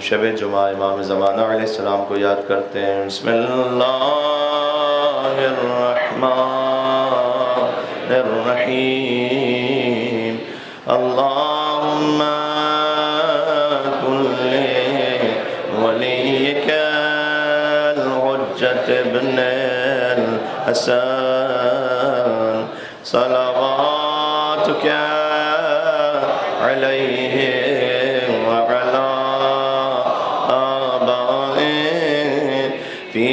शब जुमा इमाम ज़माना अलैहिस्सलाम को याद करते हैं. बिस्मिल्लाहिर्रहमानिर्रहीम. अल्लाहुम्मा कुल्ली वलिय्यिकल हुज्जत इब्नुल हसन सलावातुक अलैहि व अला आबाए फी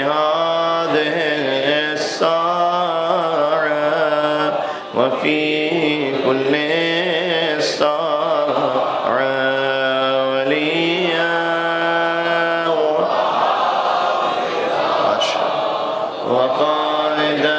हादिहि अस्साअ व फी कुल्ली साअ वलिया व क़ाइदा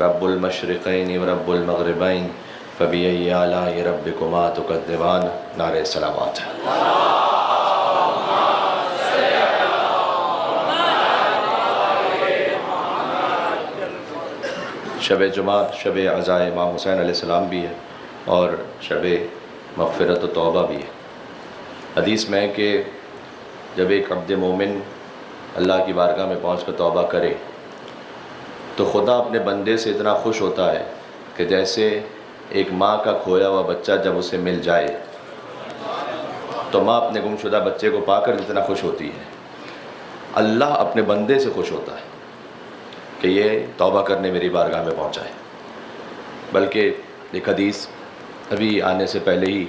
रब्बुल मशरिक़ैन व रब्बुल मग़रिबैन फ़बिअय्यि आलाइ रब्बिकुमा तुकज़्ज़िबान. नारे सलावत. शब जुमा शब अज़ाए इमाम हुसैन अलैहिस्सलाम भी है और शब मग़फ़िरत व तौबा भी है. हदीस में कि जब एक अब्द मोमिन अल्लाह की बारगाह में पहुँच कर तौबा करे तो खुदा अपने बंदे से इतना खुश होता है कि जैसे एक माँ का खोया हुआ बच्चा जब उसे मिल जाए तो माँ अपने गुमशुदा बच्चे को पाकर जितना खुश होती है, अल्लाह अपने बंदे से खुश होता है कि ये तौबा करने मेरी बारगाह में पहुँचा है। बल्कि एक हदीस अभी आने से पहले ही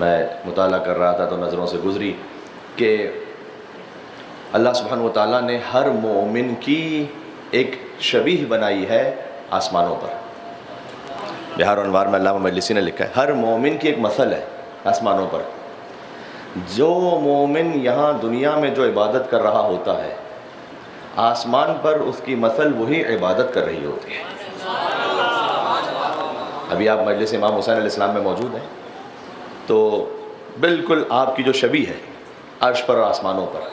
मैं मुताला कर रहा था तो नज़रों से गुज़री कि अल्लाह सुब्हानहु व तआला ने हर मोमिन की एक शबीह बनाई है आसमानों पर। बिहार अनवार में अल्लामा मजलिसी ने लिखा है, हर मोमिन की एक मसल है आसमानों पर। जो मोमिन यहाँ दुनिया में जो इबादत कर रहा होता है, आसमान पर उसकी मसल वही इबादत कर रही होती है। अभी आप मजलिस इमाम हुसैन अलैहिस्सलाम में मौजूद हैं, तो बिल्कुल आपकी जो शबी है अर्श पर और आसमानों पर,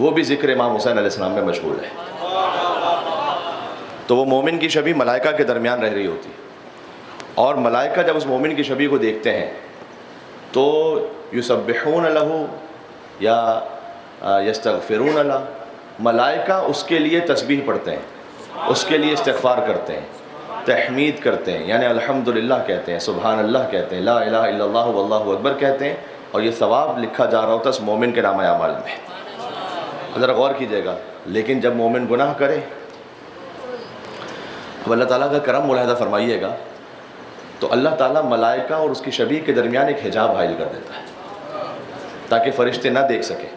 वो भी ज़िक्र इमाम हुसैन अलैहिस्सलाम में मशहूर है। तो वो मोमिन की शबी मलाइका के दरमियान रह रही होती है, और मलाइका जब उस मोमिन की शबी को देखते हैं तो युसब्बिहून लहू या यस्तगफिरून लह, मलाइका उसके लिए तस्बीह पढ़ते हैं, उसके लिए इस्तिग़फ़ार करते हैं, तहमीद करते हैं, यानी अल्हम्दुलिल्लाह कहते हैं, सुबहान अल्लाह कहते हैं, ला इलाहा इल्लल्लाहु वल्लाहु अकबर कहते हैं, और ये सवाब लिखा जा रहा होता है उस मोमिन के नाम अमाल में। ज़रा गौर कीजिएगा। लेकिन जब मोमिन गुनाह करे तो अल्लाह ताला का करम मुलाहिज़ा फरमाइएगा, तो अल्लाह ताला मलाइका और उसकी शबी के दरमियान एक हिजाब हाइल कर देता है ताकि फ़रिश्ते ना देख सकें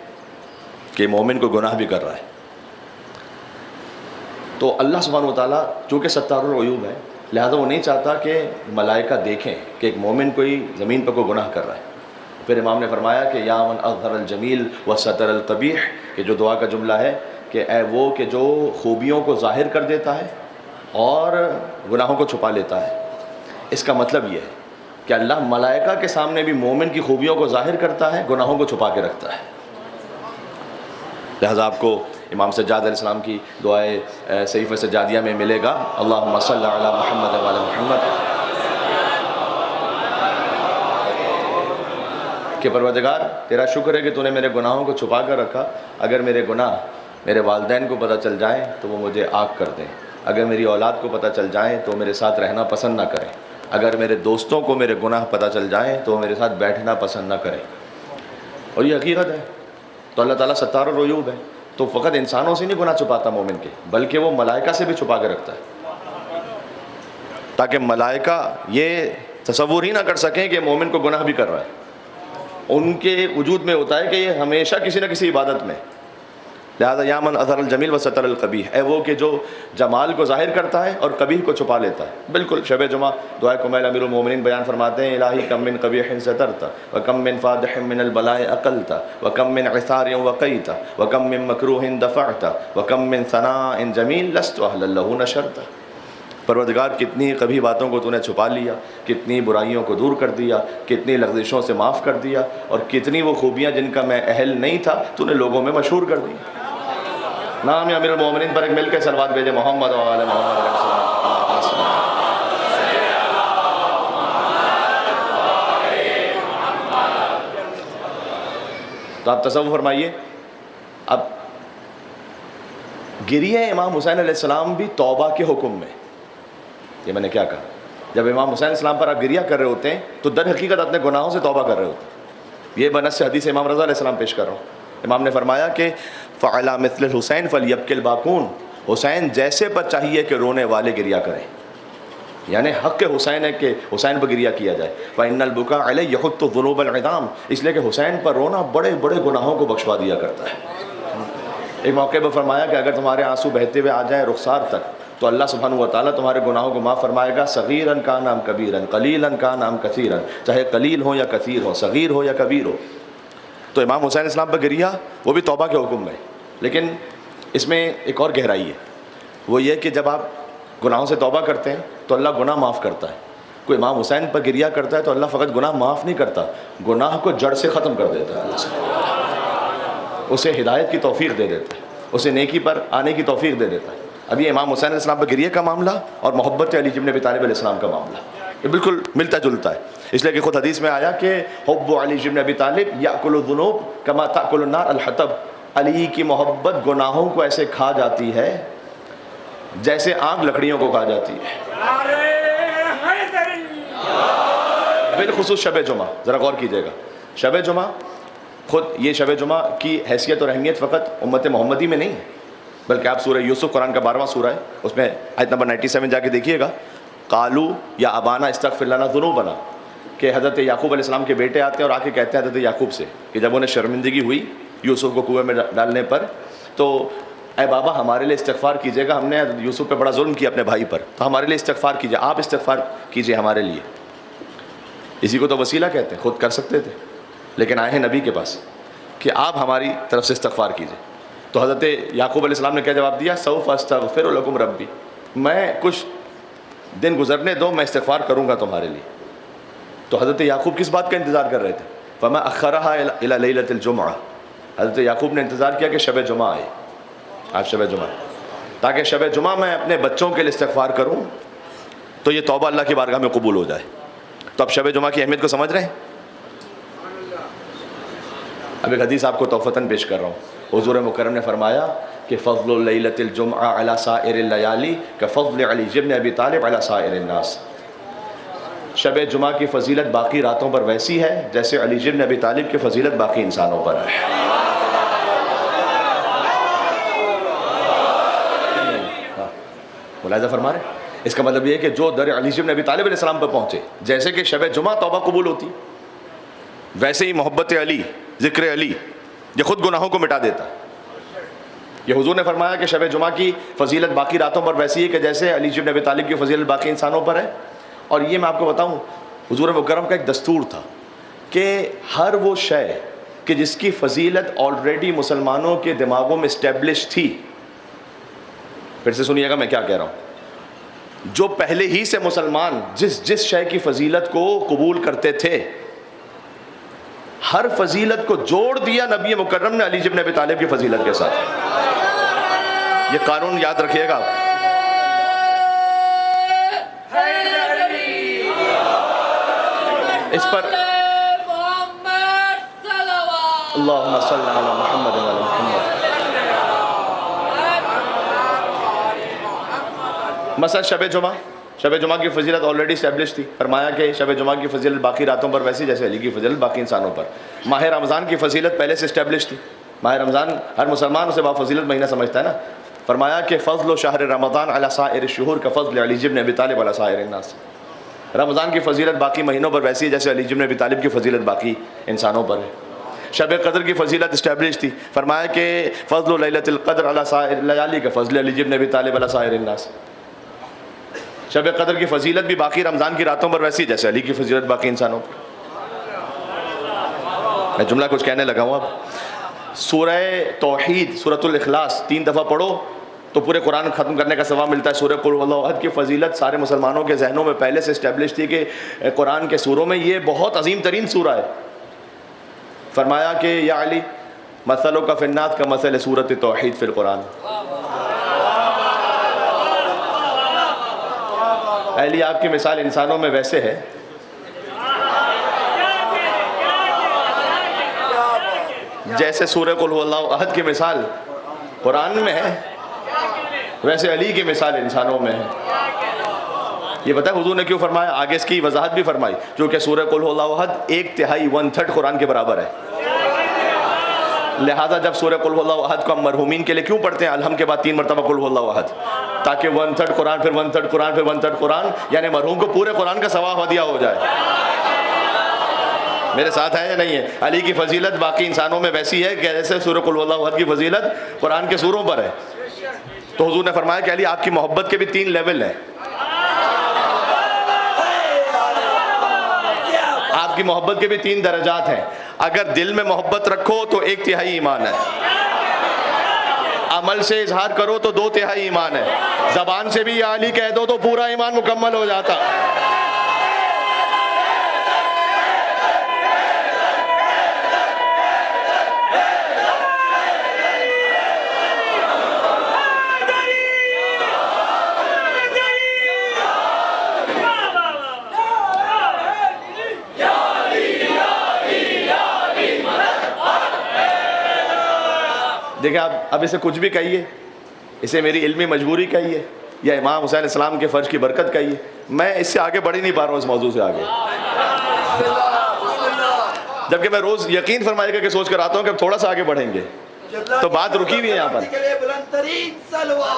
कि मोमिन को गुनाह भी कर रहा है। तो अल्लाह सुब्हानहु व तआला चूँकि सत्तारुल उयूब है, लिहाजा वो नहीं चाहता कि मलाइका देखें कि एक मोमिन कोई ज़मीन पर कोई गुनाह कर रहा है। फिर इमाम ने फरमाया कि या मन अज़हरल जमील व सतरल क़बीह, कि जो दुआ का जुमला है कि ए वो कि जो खूबियों को ज़ाहिर कर देता है और गुनाहों को छुपा लेता है। इसका मतलब ये है कि अल्लाह मलाइका के सामने भी मोमिन की खूबियों को ज़ाहिर करता है, गुनाहों को छुपा के रखता है। लिहाजा आपको इमाम सज्जाद अलैहिस्सलाम की दुआए सहीफ़ सज्जादिया में मिलेगा, अल्लाहुम्मा सल्लि अला मुहम्मद व अला मुहम्मद, कि परवरदिगार तेरा शुक्र है कि तूने मेरे गुनाहों को छुपा कर रखा। अगर मेरे गुनाह मेरे वालिदैन को पता चल जाएँ तो वो मुझे आग कर दें, अगर मेरी औलाद को पता चल जाएँ तो मेरे साथ रहना पसंद ना करें, अगर मेरे दोस्तों को मेरे गुनाह पता चल जाएँ तो मेरे साथ बैठना पसंद ना करें। और ये हकीकत है। तो अल्लाह ताला सत्तारुल उयूब है, तो फ़कत इंसानों से नहीं गुनाह छुपाता मोमिन के, बल्कि वो मलाइका से भी छुपा के रखता है, ताकि मलाइका ये तसव्वुर ही ना कर सकें कि मोमिन को गुनाह भी कर रहा है। उनके वजूद में होता है कि ये हमेशा किसी न किसी इबादत में। लिहाजा या मन अज़हरल जमील व सतरल क़बीह है वो कि जो जमाल को ज़ाहिर करता है और कबीह को छुपा लेता है। बिल्कुल शब जुमा दुआए कुमैल अमीरुल मोमिनीन बयान फरमाते हैं, इलाही कम मिन क़बीहिन सतरता व कम मिन फ़ादिहिन मिनल बलाए अक़लता व कम मिन इसारिन वक़ीता व कम मिन मकरूहिन दफ़अता व कम मिन सनाइन जमील लस्तु अहलन लहू नशरता। परवरदिगार कितनी कभी बातों को तूने छुपा लिया, कितनी बुराइयों को दूर कर दिया, कितनी लग़ज़िशों से माफ़ कर दिया, और कितनी वो खूबियाँ जिनका मैं अहल नहीं था तूने लोगों में मशहूर कर दी। नाम या अमीरुल मोमिनीन पर एक मिल के सलवात भेजे, मोहम्मद व आले मोहम्मद। तो आप तसव्वुर फरमाइए, अब गिरिए इमाम हुसैन अलैहिस्सलाम भी तौबा के हुक्म में। ये मैंने क्या कहा, जब इमाम हुसैन अलैहिस्सलाम पर आप गिरिया कर रहे होते हैं तो दर हकीकत अपने गुनाहों से तौबा कर रहे होते हैं। ये बनस से हदीस इमाम रज़ा अलैहिस्सलाम पेश कर रहा हूँ। इमाम ने फरमाया कि फ़अला मिस्ल हुसैन फलयबकिल बाकून, हुसैन जैसे पर चाहिए कि रोने वाले गिरिया करें, यानी हक़ हुसैन है कि हुसैन पर गिरिया किया जाए। फ़इन्नल बुका अलैहि यहुत्तु ज़ुनूबल इज़ाम, इसलिए कि हुसैन पर रोना बड़े बड़े गुनाहों को बख्शवा दिया करता है। एक मौके पर फरमाया कि अगर तुम्हारे आंसू बहते हुए आ जाएँ रुखसार तक तो अल्लाह सुब्हानहु व तआला तुम्हारे गुनाहों को माफ़ फरमाएगा। सगीरन का नाम कबीरन, कलीलन का नाम कसीरन, चाहे कलील हो या कसीर हो, सगीर हो या कबीर हो। तो इमाम हुसैन इस्लाम पर गिरिया वो भी तौबा के हुक्म में। लेकिन इसमें एक और गहराई है, वो ये कि जब आप गुनाहों से तौबा करते हैं तो अल्लाह गुनाह माफ़ करता है। कोई इमाम हुसैन पर गिरिया करता है तो अल्लाह फ़कत गुनाह माफ़ नहीं करता, गुनाह को जड़ से ख़त्म कर देता है, उसे हिदायत की तौफ़ीक़ दे देता है, उसे नेकी पर आने की तौफ़ीक़ दे देता है। अभी इमाम हुसैन अलैहिस्सलाम पर गिरिया का मामला और मोहब्बत अली इब्न अबी तालिब अलैहिस्सलाम का मामला ये बिल्कुल मिलता जुलता है। इसलिए कि खुद हदीस में आया कि हुब्बु अली इब्न अबी तालिब याकुलु ज़ुनूब कमा ताकुलु नार अल हतब, अली की मोहब्बत गुनाहों को ऐसे खा जाती है जैसे आग लकड़ियों को खा जाती है। बिलखुसूस शब जुमा, ज़रा गौर कीजिएगा, शब जुमा खुद ये शब जुमा की हैसियत और अहमियत फ़कत उम्मत मोहम्मदी में नहीं है, बल्कि आप सूरह यूसुफ कुरान का 12वां सूरा है, उसमें आयत नंबर 97 जाके देखिएगा। कालू या अबाना इस्तग़फिर लना ज़ुनूबना, कि हज़रत याकूब अलैहिस्सलाम के बेटे आते हैं और आके कहते हैं हज़रत याकूब से कि जब उन्हें शर्मिंदगी हुई यूसुफ को कुएं में डालने पर, तो ऐ बाबा हमारे लिए इस्तग़फ़ार कीजिएगा, हमने यूसुफ पे बड़ा जुल्म किया अपने भाई पर, तो हमारे लिए इस्तग़फ़ार कीजिए, आप इस्तग़फ़ार कीजिए हमारे लिए। इसी को तो वसीला कहते हैं, खुद कर सकते थे लेकिन आए हैं नबी के पास कि आप हमारी तरफ से इस्तग़फ़ार कीजिए। तो हज़रत याकूब अलैहिस्सलाम ने क्या जवाब दिया, सौफ़ अस्तग़फ़िरु लकुम रब्बी, मैं कुछ दिन गुजरने दो, मैं इस्तग़फ़ार करूँगा तुम्हारे लिए। तो हज़रत याकूब किस बात का इंतज़ार कर रहे थे, फ़मा अख़रहा इला लैलतिल जुमआ, हज़रत याकूब ने इंतज़ार किया कि शब जुमा आए, आज शब जुमा, ताकि शब जुमा मैं अपने बच्चों के लिए इस्तग़फ़ार करूँ तो ये तौबा अल्लाह की बारगाह में कबूल हो जाए। तो अब शब जुमा की अहमियत को समझ रहे हैं। अब एक हदीस आपको तौफ़तन पेश कर रहा हूँ। हुज़ूर मुकर्रम ने फरमाया कि फ़ज़्लुल लैलतिल जुमआ अला साइरिल लयाली कफ़ज़्ल अली इब्न अबी तालिब अला साइरिन नास, शब जुमा की फ़जीलत बाकी रातों पर वैसी है जैसे अली इब्न अबी तालिब की फ़जीलत बाकी इंसानों पर है। मुलाहिज़ा फरमा रहे, इसका मतलब ये है कि जो दर अली इब्न अबी तालिब अलैहिस्सलाम पर पहुँचे, जैसे कि शब जुमा तौबा कबूल होती, वैसे ही मोहब्बत अली, ज़िक्र अली, ये खुद गुनाहों को मिटा देता। ये हुजूर ने फरमाया कि शब जुमा की फ़जीलत बाकी रातों पर वैसी है कि जैसे अली इब्न अबी तालिब की फ़जीलत बाकी इंसानों पर है। और ये मैं आपको बताऊं, हुजूर मुकर्रम का एक दस्तूर था कि हर वो शय कि जिसकी फ़जीलत ऑलरेडी मुसलमानों के दिमागों में इस्टेब्लिश थी, फिर से सुनिएगा मैं क्या कह रहा हूँ, जो पहले ही से मुसलमान जिस शय की फ़जीलत को कबूल करते थे, हर फजीलत को जोड़ दिया नबी मुकर्रम ने अली इब्न अबी तालिब की फजीलत के साथ। ये कानून याद रखिएगा आप। इस पर अल्लाहुम्मा सल्ली अला मुहम्मद व अला मुहम्मद। मसलन शब जुमा की फजीलत ऑलरेडी स्टैब्लिश थी, फरमाया कि शब जुमा की फजीलत बाकी रातों पर वैसी जैसे अली की फजीलत बाकी इंसानों पर। माह रमज़ान की फजीलत पहले से स्टैब्लिश थी, माह रमज़ान हर मुसलमान उसे बाफजीलत महीना समझता है ना। फरमाया कि फ़ज़्ल शहर रमज़ान अला साइर शुहूर का फ़ज़्ल अली इब्न अबी तालिब अला साइर नास, रमज़ान की फजीलत बाकी महीनों पर वैसी है जैसे अली इब्न अबी तालिब की फजीलत बाकी इंसानों पर है। शब कदर की फजीलत स्टैब्लिश थी, फरमाया कि फ़ज़्ल लैलतिल क़द्र अला साइर लयाली का फ़ज़्ल अली इब्न अबी तालिब अला साइर नास। शब कदर की फजीलत भी बाकी रमज़ान की रातों पर वैसी जैसे अली की फजीलत बाकी इंसानों पर। मैं जुमला कुछ कहने लगा हूँ। अब सूरह तौहीद सूरतुल इखलास 3 दफ़ा पढ़ो तो पूरे कुरान ख़त्म करने का सवाब मिलता है। सूरह कुल हुवल्लाहु अहद की फजीलत सारे मुसलमानों के जहनों में पहले से इस्टेब्लिश थी कि कुरान के सूरों में ये बहुत अजीम तरीन सूरा है। फरमाया कि या अली मसलों का फिन्नात का मसल सूरत तौहीद फिल कुरान, अली आपकी मिसाल इंसानों में वैसे है जैसे सूरह कुल हुवल्लाहु अहद की मिसाल कुरान में है, वैसे अली की मिसाल इंसानों में है। ये पता है हुजूर ने क्यों फरमाया? आगे इसकी वजाहत भी फरमाई, जो कि सूरह कुल हुवल्लाहु अहद 1/3 1/3 कुरान के बराबर है। लिहाजा जब सूरह कुल हुवल्लाहु अहद को हम मरहूमीन के लिए क्यों पढ़ते हैं अलहम के बाद 3 मरतबा कुल हुवल्लाहु अहद, ताकि 1/3 कुरान फिर 1/3 कुरान फिर 1/3 कुरान, यानी मरहूम को पूरे कुरान का सवाब हदिया हो जाए। मेरे साथ है या नहीं है? अली की फजीलत बाकी इंसानों में वैसी है कि जैसे सूरह कुल हुवल्लाहु अहद की फजीलत कुरान के सूरों पर है। तो हुजूर ने फरमाया कि अली आपकी मोहब्बत के भी 3 लेवल हैं। आपकी मोहब्बत के भी 3 दर्जात हैं। अगर दिल में मोहब्बत रखो तो 1/3 ईमान है, अमल से इजहार करो तो 2/3 ईमान है, जबान से भी या अली कह दो तो पूरा ईमान मुकम्मल हो जाता। देखिए आप अब इसे कुछ भी कहिए, इसे मेरी इल्मी मजबूरी कहिए या इमाम हुसैन इस्लाम के फ़र्ज की बरकत कहिए, मैं इससे आगे बढ़ ही नहीं पा रहा हूँ इस मौजू से आगे। जबकि मैं रोज़ यकीन फरमाएगा कि सोच कर आता हूँ कि थोड़ा सा आगे बढ़ेंगे, तो बात रुकी हुई है यहाँ पर।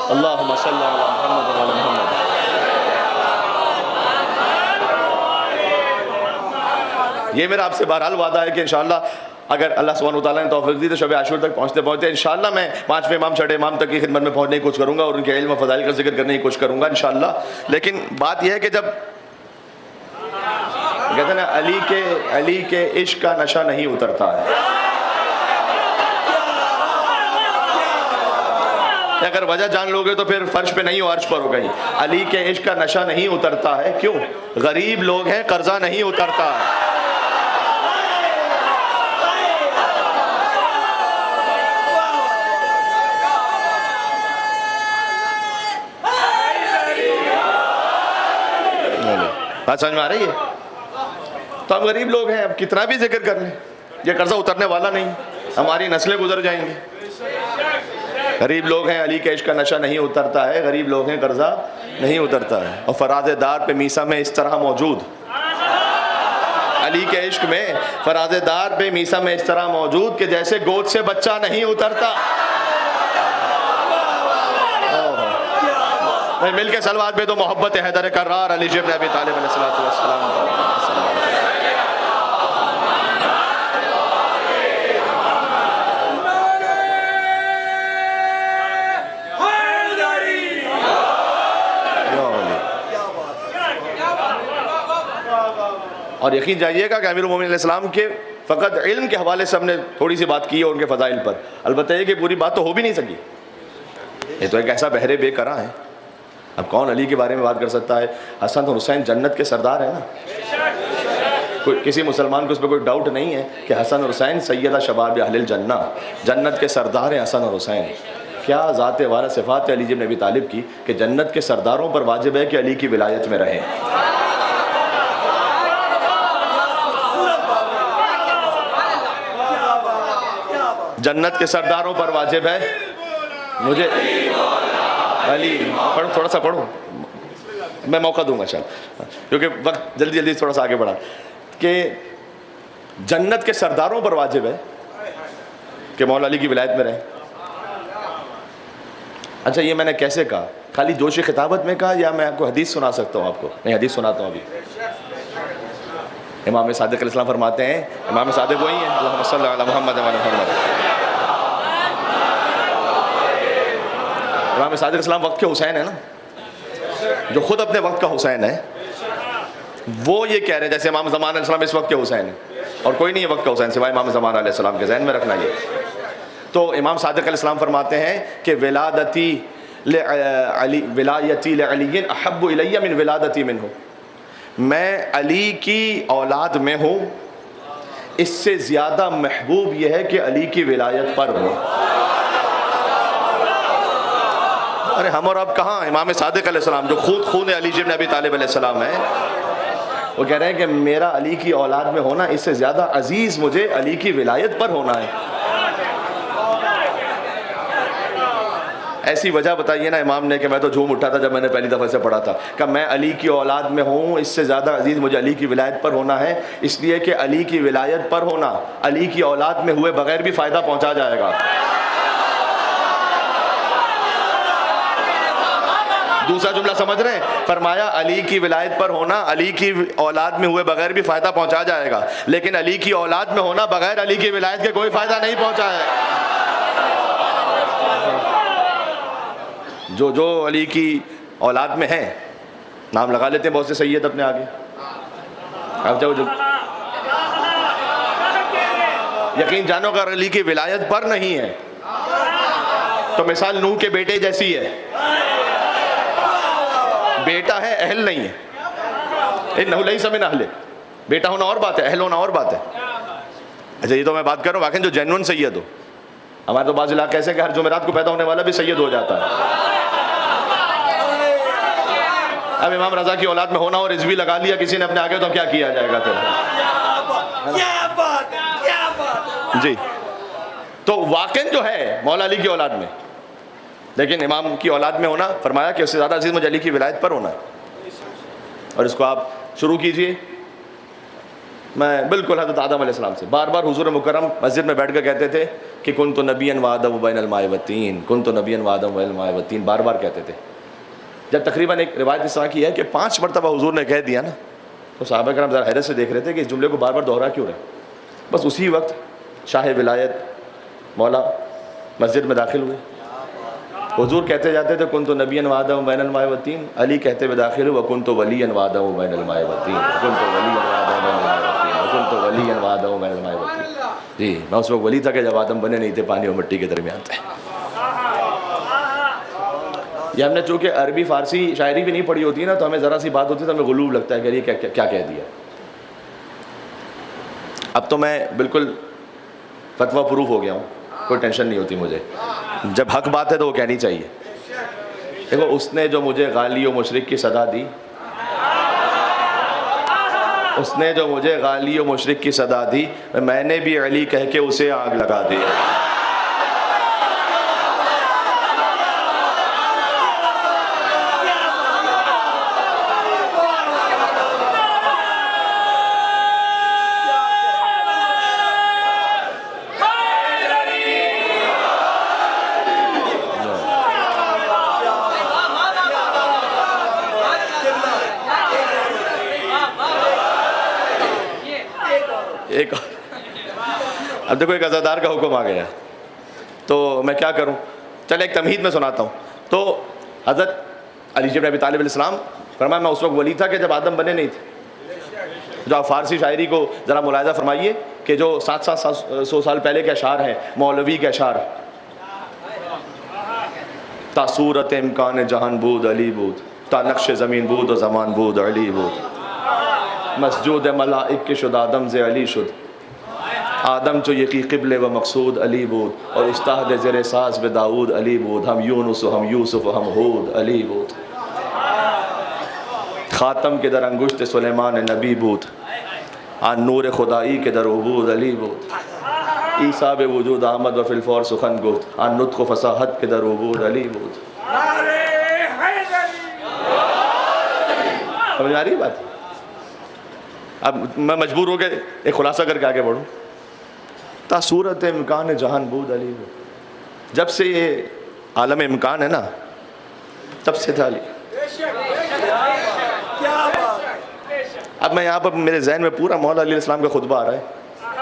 अल्लाहुम्मा सल्ली अला मुहम्मद व अला मुहम्मद। ये मेरा आपसे बहरहाल वादा है कि इंशाअल्लाह अगर अल्लाह सुब्हानहू व तआला ने तौफीक दी तो शब आशूर तक पहुँचते पहुँचते इंशाअल्लाह मैं 5वें इमाम 6वें इमाम तक की खिदमत में पहुँचने की कोशिश करूँगा और उनके इल्म व फ़ज़ाइल का जिक्र करने की कोशिश करूँगा इंशाअल्लाह। लेकिन बात यह है कि जब कहते हैं ना अली के इश्क का नशा नहीं उतरता है, अगर वजह जान लोगे तो फिर फर्श पे नहीं हो अर्श पर हो गई। अली के इश्क का नशा नहीं उतरता है, क्यों? गरीब लोग हैं, कर्जा नहीं उतरता है। बात समझ में आ रही है? तो हम गरीब लोग हैं, अब कितना भी जिक्र कर लें ये कर्जा उतरने वाला नहीं, हमारी नस्लें गुजर जाएंगी। गरीब लोग हैं, अली के इश्क का नशा नहीं उतरता है, गरीब लोग हैं, कर्जा नहीं उतरता है। और फराज़ेदार पे मीसा में इस तरह मौजूद, अली के इश्क में फराज़ेदार पे मीसा में इस तरह मौजूद कि जैसे गोद से बच्चा नहीं उतरता। मैं मिल के सलवात में तो मोहब्बत हैदर कर्रार अली इब्न अबी तालिब अलैहिस्सलातु वस्सलाम। और यकीन जाइएगा कि अमीरुल मोमिनीन अलैहिस्सलाम के फ़कत इल्म के हवाले से हमने थोड़ी सी बात की है उनके फ़ज़ाइल पर, अलबत्ता ये कि पूरी बात तो हो भी नहीं सकी। ये तो एक ऐसा बहरे बेकरां है, अब कौन अली के बारे में बात कर सकता है? हसन और हुसैन जन्नत के सरदार है ना, कोई किसी मुसलमान को उस पर कोई डाउट नहीं है कि हसन और हुसैन सैयदा शबाब अहलिल जन्ना, जन्नत के सरदार हैं हसन और हुसैन। क्या ज़ात वाला सिफ़ात है अली इब्न अबी तालिब की कि जन्नत के सरदारों पर वाजिब है कि अली की विलायत में रहें। जन्नत के सरदारों पर वाजिब है, मुझे अली पढ़ो, थोड़ा सा पढ़ो, मैं मौका दूंगा चल, क्योंकि वक्त जल्दी जल्दी थोड़ा सा आगे बढ़ा, कि जन्नत के सरदारों पर वाजिब है कि मौला अली की विलायत में रहे। अच्छा, ये मैंने कैसे कहा? खाली जोश खिताबत में कहा या मैं आपको हदीस सुना सकता हूँ? आपको नहीं, हदीस सुनाता हूँ अभी। इमाम सादिक अलैहिस्सलाम फरमाते हैं, इमाम सादिक वही हैं, अल्लाहुम्मा सल्ली अला मुहम्मद व अला मुहम्मद। इमाम सादिक अलैहिस्सलाम वक्त के हुसैन है ना, जो खुद अपने वक्त का हुसैन है, वो ये कह रहे हैं जैसे इमाम ज़मान अलैहिस्सलाम इस वक्त के हुसैन है, और कोई नहीं है वक्त का हुसैन सिवाय इमाम ज़मान अलैहिस्सलाम के, ज़हन में रखना ये। तो इमाम सादिक अलैहिस्सलाम फरमाते हैं कि विलायती लिअली अहब्बु इलैया मिन विलादती मिन्हु, मैं अली की औलाद में हूँ, इससे ज़्यादा महबूब यह है कि अली की विलायत पर हो। अरे हम और अब कहाँ? इमाम सादिक अलैहिस्सलाम जो खुद खून अली इब्न अबी तालिब अलैहिस्सलाम है, वो कह रहे हैं कि मेरा अली की औलाद में होना, इससे ज़्यादा अजीज़ मुझे अली की विलायत पर होना है। ऐसी वजह बताइए ना इमाम ने कि मैं तो झूम उठा था जब मैंने पहली दफ़ा से पढ़ा था कि मैं अली की औलाद में हूँ, इससे ज़्यादा अजीज़ मुझे अली की विलायत पर होना है, इसलिए कि अली की विलायत पर होना अली की औलाद में हुए बगैर भी फ़ायदा पहुँचा जाएगा। दूसरा जुमला समझ रहे हैं? फरमाया अली की विलायत पर होना अली की औलाद में हुए बगैर भी फ़ायदा पहुँचा जाएगा, लेकिन अली की औलाद में होना बगैर अली की विलायत के कोई फ़ायदा नहीं पहुँचाएगा। जो अली की औलाद में है, नाम लगा लेते हैं बहुत से सैयद अपने आगे। अब जो यकीन जानो अगर अली की विलायत पर नहीं है तो मिसाल नूह के बेटे जैसी है। बेटा है, अहल नहीं है। इन्नहु लैसा मिन अहलिक, बेटा होना और बात है, अहल होना और बात है। अच्छा, ये तो मैं बात कर रहा हूँ वाकई जो जेन्युइन सैयद हो। हमारे तो बाज़ इलाके ऐसे कि हर जुमेरात को पैदा होने वाला भी सैयद हो जाता है। अब इमाम रजा की औलाद में होना और रिजवी लगा लिया किसी ने अपने आगे, तो क्या किया जाएगा फिर? क्या बात जी। तो वाकई जो है मौला अली की औलाद में, लेकिन इमाम की औलाद में होना, फरमाया कि उससे ज़्यादा अजीज़ मुझे अली की विलायत पर होना है। और इसको आप शुरू कीजिए मैं बिल्कुल हज़रत आदम अलैहिस्सलाम से बार बार हुज़ूर मुकर्रम मस्जिद में बैठ कर कहते थे कि कुन तो नबियन वादम बैनल माए व तीन, कुन तो नबियन वादम बैनल माए व तीन, बार बार कहते थे। जब तकरीबन एक रिवायत इस तरह की है कि 5 मरतबा हुज़ूर ने कह दिया ना, तो सहाबा करम ज़रा हैरत से देख रहे थे कि इस जुमले को बार बार दोहरा क्यों रहे। बस उसी वक्त शाह विलायत मौला मस्जिद में दाखिल हुए। हुज़ूर कहते जाते थे कुन तो नबियन वादम बैनल माए व तीन, अली कहते हुए दाखिल हुआ कुन तो वलियन वादम बैनल माए व तीन, कुन तो वलियन वादम बैनल माए व तीन, कुन तो वलियन वादम बैनल माए व तीन। जी, मैं उस वक्त वली था कि जब आदम बने नहीं थे पानी और मिट्टी के दरमियान थे। ये हमने चूँकि अरबी फ़ारसी शायरी भी नहीं पढ़ी होती है ना, तो हमें ज़रा सी बात होती है तो हमें गुलूब लगता है कि ये क्या कह दिया। अब तो मैं बिल्कुल फतवा प्रूफ हो गया हूँ, कोई टेंशन नहीं होती मुझे। जब हक बात है तो वो कहनी चाहिए। देखो, उसने जो मुझे गाली व मुशरिक की सदा दी, उसने जो मुझे गाली व मुशरिक की सदा दी, मैंने भी अली कह के उसे आग लगा दी। एक अब देखो, एक अज़ादार का हुक्म आ गया तो मैं क्या करूं। चल एक तमहीद में सुनाता हूं। तो हज़रत अली इब्न अबी तालिब अलैहिस्सलाम फरमाया, मैं उस वक्त वली था कि जब आदम बने नहीं थे। जो आप फ़ारसी शायरी को ज़रा मुलाहिज़ा फरमाइए कि जो 700 साल पहले के अशार हैं, मौलवी के अशार, ता सूरत इम्कान जहान बूद अली बूद, ता नक्श ज़मीन बूद और ज़मान बूद अली बूद, मस्जूद मलाइक के शुद आदम से अली शुद, आदम चो यकी क़िबले व मकसूद अली बूद, और उस्ताद ज़ेर सास बे दाऊद अली बूद, हम यूनुस हम यूसुफ हम हूद अली बूद, ख़ातम के दर अंगुश्त सुलेमान नबी बूद, आन नूर खुदाई के दर उबूद अली बूद, ईसा बे वजूद अहमद व फिलफौर सुखन गुफ्त, आन नुत्क़ फसाहत के दर उबूद अली बूद। समझ आ रही है बात? अब मैं मजबूर हो गए एक खुलासा करके आगे बढ़ूँ। ता सूरत इम्कान जहान बूद अली बूद, जब से ये आलम इम्कान है ना, तब से था अली। अब मैं यहाँ पर मेरे जहन में पूरा मौला अली इस्लाम का खुतबा आ रहा है,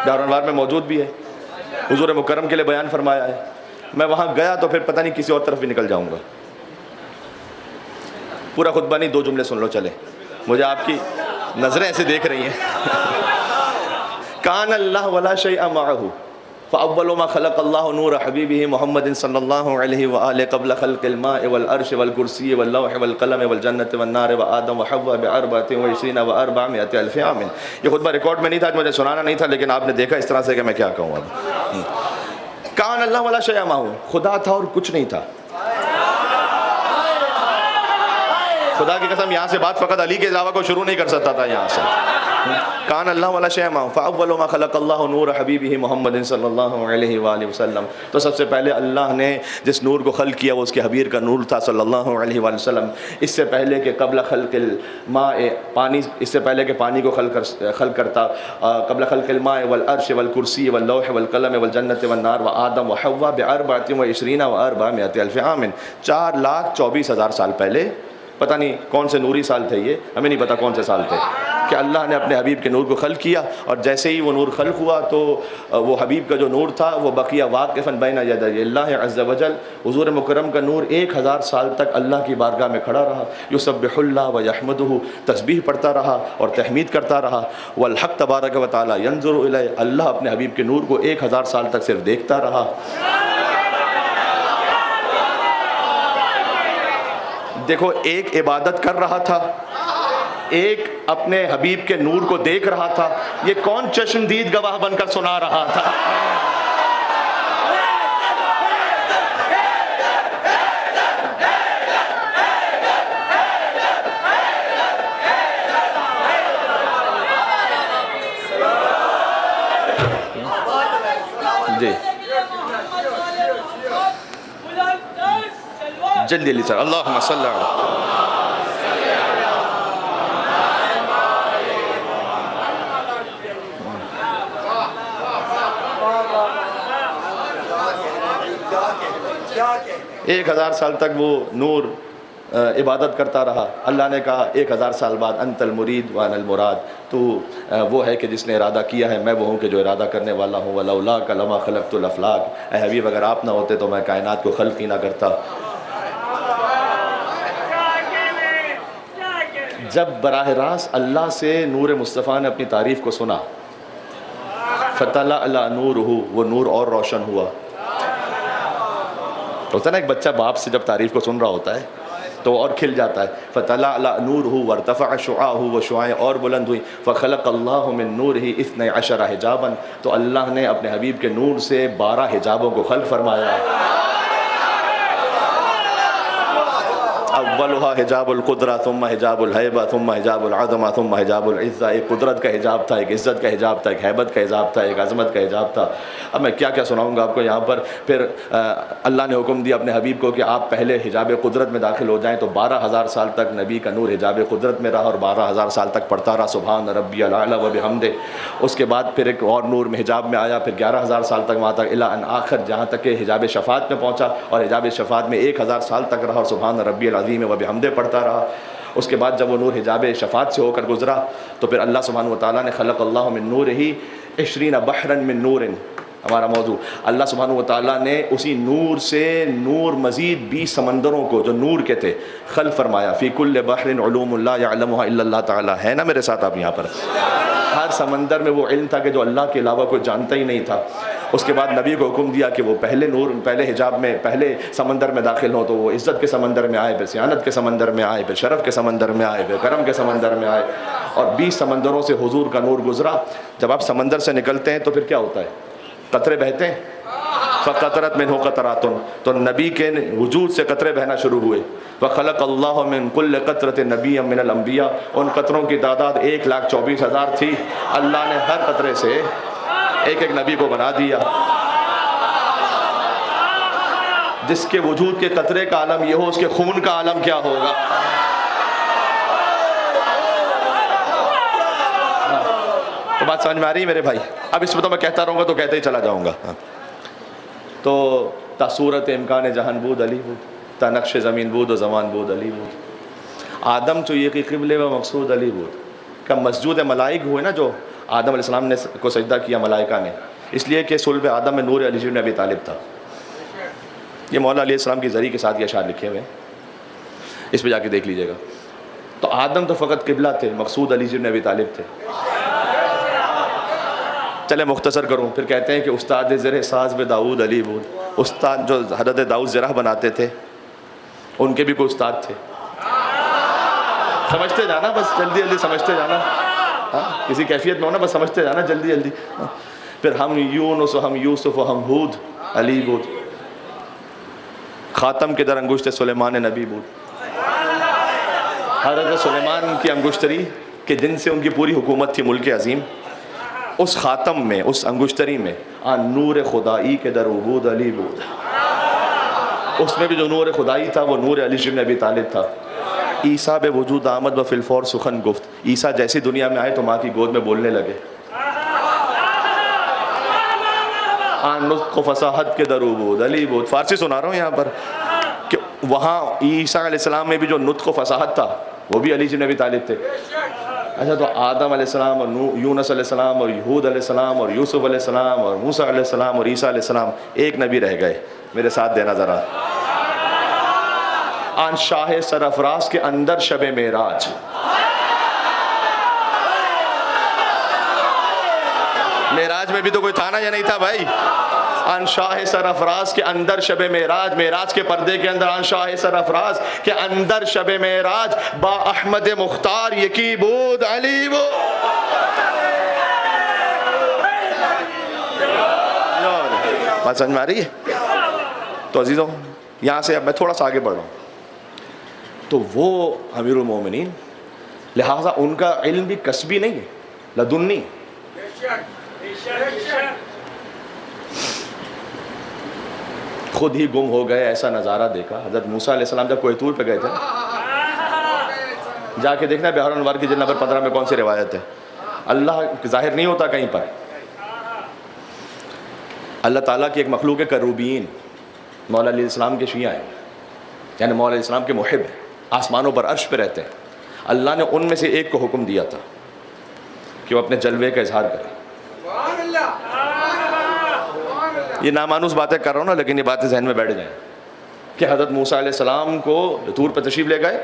दारुल में मौजूद भी है, हुजूर मुकर्रम के लिए बयान फरमाया है। मैं वहाँ गया तो फिर पता नहीं किसी और तरफ भी निकल जाऊँगा। पूरा खुतबा नहीं, 2 जुमले सुन लो चले। मुझे आपकी नज़रें ऐसे देख रही हैं। कान अल्लाह वला शैअ मअहू फ़अव्वलु मा ख़लक़ अल्लाहु नूर हबीबिही मुहम्मदिन सल्लल्लाहु अलैहि व आलिहि क़ब्ल ख़ल्क़िल माइ वल अर्श वल कुर्सी वल लौह वल क़लम वल जन्नत वन नार व आदम व हव्वा बिअरबअतिन व इश्रीन व अर्बअमिअति अल्फ़ि आमिन। ये खुतबा रिकॉर्ड में नहीं था, मुझे सुनाना नहीं था, लेकिन आपने देखा इस तरह से कि मैं क्या कहूँ अब। कान अल्लाह वला शैअ मअहू, खुदा था और कुछ नहीं था। खुदा की कसम, यहाँ से बात फ़कत अली के अलावा को शुरू नहीं कर सकता था यहाँ से। कान अल्लाह वला शैअ मअहू फ़अव्वलु मा ख़लक़ अल्लाहु नूर हबीबिही मुहम्मदिन सल्लल्लाहु अलैहि व आलिहि वसल्लम। तो सबसे पहले अल्लाह ने जिस नूर को खल्क़ किया वो उसके हबीब का नूर था सल्लल्लाहु अलैहि वसल्लम। इससे पहले कि क़ब्ल ख़ल्क़िल माए, पानी, इससे पहले कि पानी को खल्क़ करता, क़ब्ल ख़ल्क़िल माए वल अर्श वल कुर्सी वल लौह वल क़लम वल जन्नत वन नार व आदम व हव्वा बिअरबअतिन व इश्रीन व अर्बअमिअति अल्फ़ि आमिन। 4,24,000 साल पहले, पता नहीं कौन से नूरी साल थे ये, हमें नहीं पता कौन से साल थे, कि अल्लाह ने अपने हबीब के नूर को खल्क़ किया। और जैसे ही वो नूर खल्क़ हुआ तो वो हबीब का जो नूर था वो बकिया वाक़िफ़न बैन यदै अल्लाह अज़्ज़ व जल। हुज़ूर मुकर्रम का नूर 1000 साल तक अल्लाह की बारगाह में खड़ा रहा, युसब्बिहुल्लाह व यहमदुहु, तस्बीह पढ़ता रहा और तहमीद करता रहा। वल हक़ तबारक व तआला यंज़ुरु इलैहि, अल्लाह अपने हबीब के नूर को 1000 साल तक सिर्फ देखता रहा। देखो, एक इबादत कर रहा था, एक अपने हबीब के नूर को देख रहा था, ये कौन चश्मदीद गवाह बनकर सुना रहा था? जी जल्दी जल्दी सर, अल्लाहुम्मा सल्ली अलैहि। 1000 साल तक वो नूर इबादत करता रहा। अल्लाह ने कहा 1000 साल बाद अंतल मुरीद व अनल मुराद, तो वो है कि जिसने इरादा किया है, मैं वो हूँ कि जो इरादा करने वाला हूँ। वलौला कलमा खलक़तुल अफ़लाक, ऐ हबीब अगर आप ना होते तो मैं कायनात को खल्क़ ही ना करता। जब बराह रास्त अल्लाह से नूर मुस्तफ़ा ने अपनी तारीफ़ को सुना, फ़तला अला नूरुहु, वो नूर और रोशन हुआ। होता है ना एक बच्चा बाप से जब तारीफ़ को सुन रहा होता है तो और खिल जाता है। फ़तला अला नूरुहु वरतफ़अ शुआहु, वो शुआएँ और बुलंद हुई। फ़ख़लक़ल्लाहु मिन नूरिही इस्नै अशरा हिजाबन, तो अल्लाह ने अपने हबीब के नूर से 12 हिजाबों को खल्क़ फरमाया। अव्वलुहा हिजाबुल कुदरत थुम्मा हिजाबुल हैबा थुम्मा हिजाबुल अज़मा थुम्मा हिजाबुल इज़्ज़ा, एक कुदरत का हिजाब था, एक इज़्ज़त का हिजाब था, एक हैबत का हिजाब था, एक अज़मत का हिजाब था। अब मैं क्या क्या सुनाऊंगा आपको यहाँ पर। फिर अल्लाह ने हुक्म दिया अपने हबीब को कि आप पहले हिजाब कुदरत में दाखिल हो जाएँ, तो 12000 साल तक नबी का नूर हिजाब कुदरत में रहा और 12000 साल तक पढ़ता रहा सुबहान रब्बियल आला व बिहम्दे। उसके बाद फिर एक और नूर में हिजाब में आया, फिर 11000 साल तक वहाँ तक इला अन आखिर, जहाँ तक कि हिजाब शफ़ात में पहुँचा और हिजाब शफ़ात में 1000 साल तक रहा और सुबहान रब्बियल अज़ीम व बिहम्दे पढ़ता रहा। उसके बाद जब वो नूर हिजाब शफ़ात से होकर गुज़रा तो फिर अल्लाह सुब्हानहु व तआला ने खलक़ल्लाहु मिन नूरिही 20 बहरन मिन नूरिन, हमारा मौजू, अल्लाह सुब्हानहु व तआला ने उसी नूर से नूर मज़ीद 20 समंदरों को जो नूर के थे खल्क़ फरमाया। फ़ी कुल्लि बहरिन उलूमुन ला यअलमुहा इल्लल्लाह तआला, है ना मेरे साथ आप यहाँ पर। हर समंदर में वो इल्म था कि जो अल्लाह के अलावा कोई जानता ही नहीं था। उसके बाद नबी को हुक्म दिया कि वो पहले हिजाब में, पहले समंदर में दाखिल हो, तो वो इज़्ज़त के समंदर में आए, फिर सियानत के समंदर में आए, फिर शरफ़ के समंदर में आए, फिर करम के समंदर में आए और 20 समंदरों से हुजूर का नूर गुज़रा। जब आप समंदर से निकलते हैं तो फिर क्या होता है, कतरे बहते हैं। फ़क़तरत मिन्हु क़तरातुन, तो नबी के वजूद से कतरे बहना शुरू हुए। वख़लक़ल्लाहु मिन कुल्लि क़तरतिन नबिय्यम मिनल अंबिया, उन कतरों की तादाद 1,24,000 थी। अल्लाह ने हर कतरे से एक एक नबी को बना दिया। जिसके वजूद के कतरे का आलम ये हो, उसके खून का आलम क्या होगा। तो बात समझ में आ रही है मेरे भाई। अब इसमें तो मैं कहता रहूँगा तो कहते ही चला जाऊँगा। तो तासूरत इम्कान जहान बूद अली बूद, तनक्श ज़मीन बूद व ज़मान बूद अली बूद, आदम तो ये क़िबले व मकसूद अली बूद का मस्जूद मलाइक हुए ना, जो आदम अलैहिस्सलाम ने को सजदा किया मलाइका ने, इसलिए कि सुल्ब आदम में नूर अली इब्न अबी तालिब था। ये मौला अलैहिस्सलाम की ज़री के साथ ये अशार लिखे हुए हैं, इस पर जाके देख लीजिएगा। तो आदम तो फ़कत क़िबला थे, मकसूद अली इब्न अबी तालिब थे। चले मुख्तसर करूँ, फिर कहते हैं कि उस्ताद ज़र साज़ बे दाऊद अली बूद, उस्ताद जो हज़रत दाऊद ज़रा बनाते थे उनके भी कोई उस्ताद थे। समझते जाना, बस जल्दी जल्दी समझते जाना। हाँ, किसी कैफियत में हो ना, बस समझते जाना जल्दी जल्दी। फिर हम यूनुस, हम यूसुफ, हम हूद अली बूद, ख़ातम के दर अंगुश्त सुलेमान नबी बूद, हज़रत सुलेमान की अंगुश्तरी के जिनसे उनकी पूरी हुकूमत थी मुल्क अज़ीम, उस ख़ातम में, उस अंगुश्तरी में नूर खुदाई के दर उबूद अली बूद, उसमें भी जो नूर खुदाई था वो नूर अली इब्न अबी तालिब था। ईसा बे वजूद आमद व फिलफौर सुखन गुफ्त, ईसा जैसी दुनिया में आए तो माँ की गोद में बोलने लगे। नुत्क़ फसाहत के दर उबूद अली बूद, फ़ारसी सुना रहा हूँ यहाँ पर कि वहाँ ईसा अलैहिस्सलाम में भी जो नुत्क़ फसाहत था वो भी अली इब्न अबी तालिब थे। अच्छा, तो आदम अलैहिस्सलाम और यूनुस अलैहिस्सलाम और यहूद अलैहिस्सलाम और यूसुफ अलैहिस्सलाम और मूसा अलैहिस्सलाम और ईसा अलैहिस्सलाम, एक नबी रह गए। मेरे साथ देना ज़रा। आन शाह सरफराज के अंदर शब मेराज, मेराज में भी तो कोई था ना या नहीं था भाई। आन शाह सरफराज के अंदर शब मेराज, मेराज के पर्दे के अंदर आन शाह सरफराज के अंदर शब मेराज, बा अहमद मुख्तार यकी बूद अली वो। बात समझ में आ रही है। तो अजीज़ों, यहाँ से अब मैं थोड़ा सा आगे बढ़ रहा हूँ। तो वो अमीरुल मोमिनीन, लिहाजा उनका इल्म भी कसबी नहीं है, लदुन्नी। खुद ही गुम हो गए, ऐसा नज़ारा देखा। हज़रत मूसा अलैहिस्सलाम जब कोई तूर पे गए थे, जाके देखना बिहार अनवार की जिल्द नंबर 15 में कौन सी रिवायत है। अल्लाह ज़ाहिर नहीं होता कहीं पर। अल्लाह ताला की एक मखलूक है करूबीन, मौला अलैहिस्सलाम के शिया हैं। यानी मौला इस्लाम के मुहिब हैं, आसमानों पर अर्श पे रहते हैं। अल्लाह ने उनमें से एक को हुक्म दिया था कि वो अपने जलवे का इजहार करे। ये नामानुस बातें कर रहा हूँ ना, लेकिन ये बातें जहन में बैठ जाएं कि हज़रत मूसा अलैहिस्सलाम को तूर पर तशरीफ़ ले गए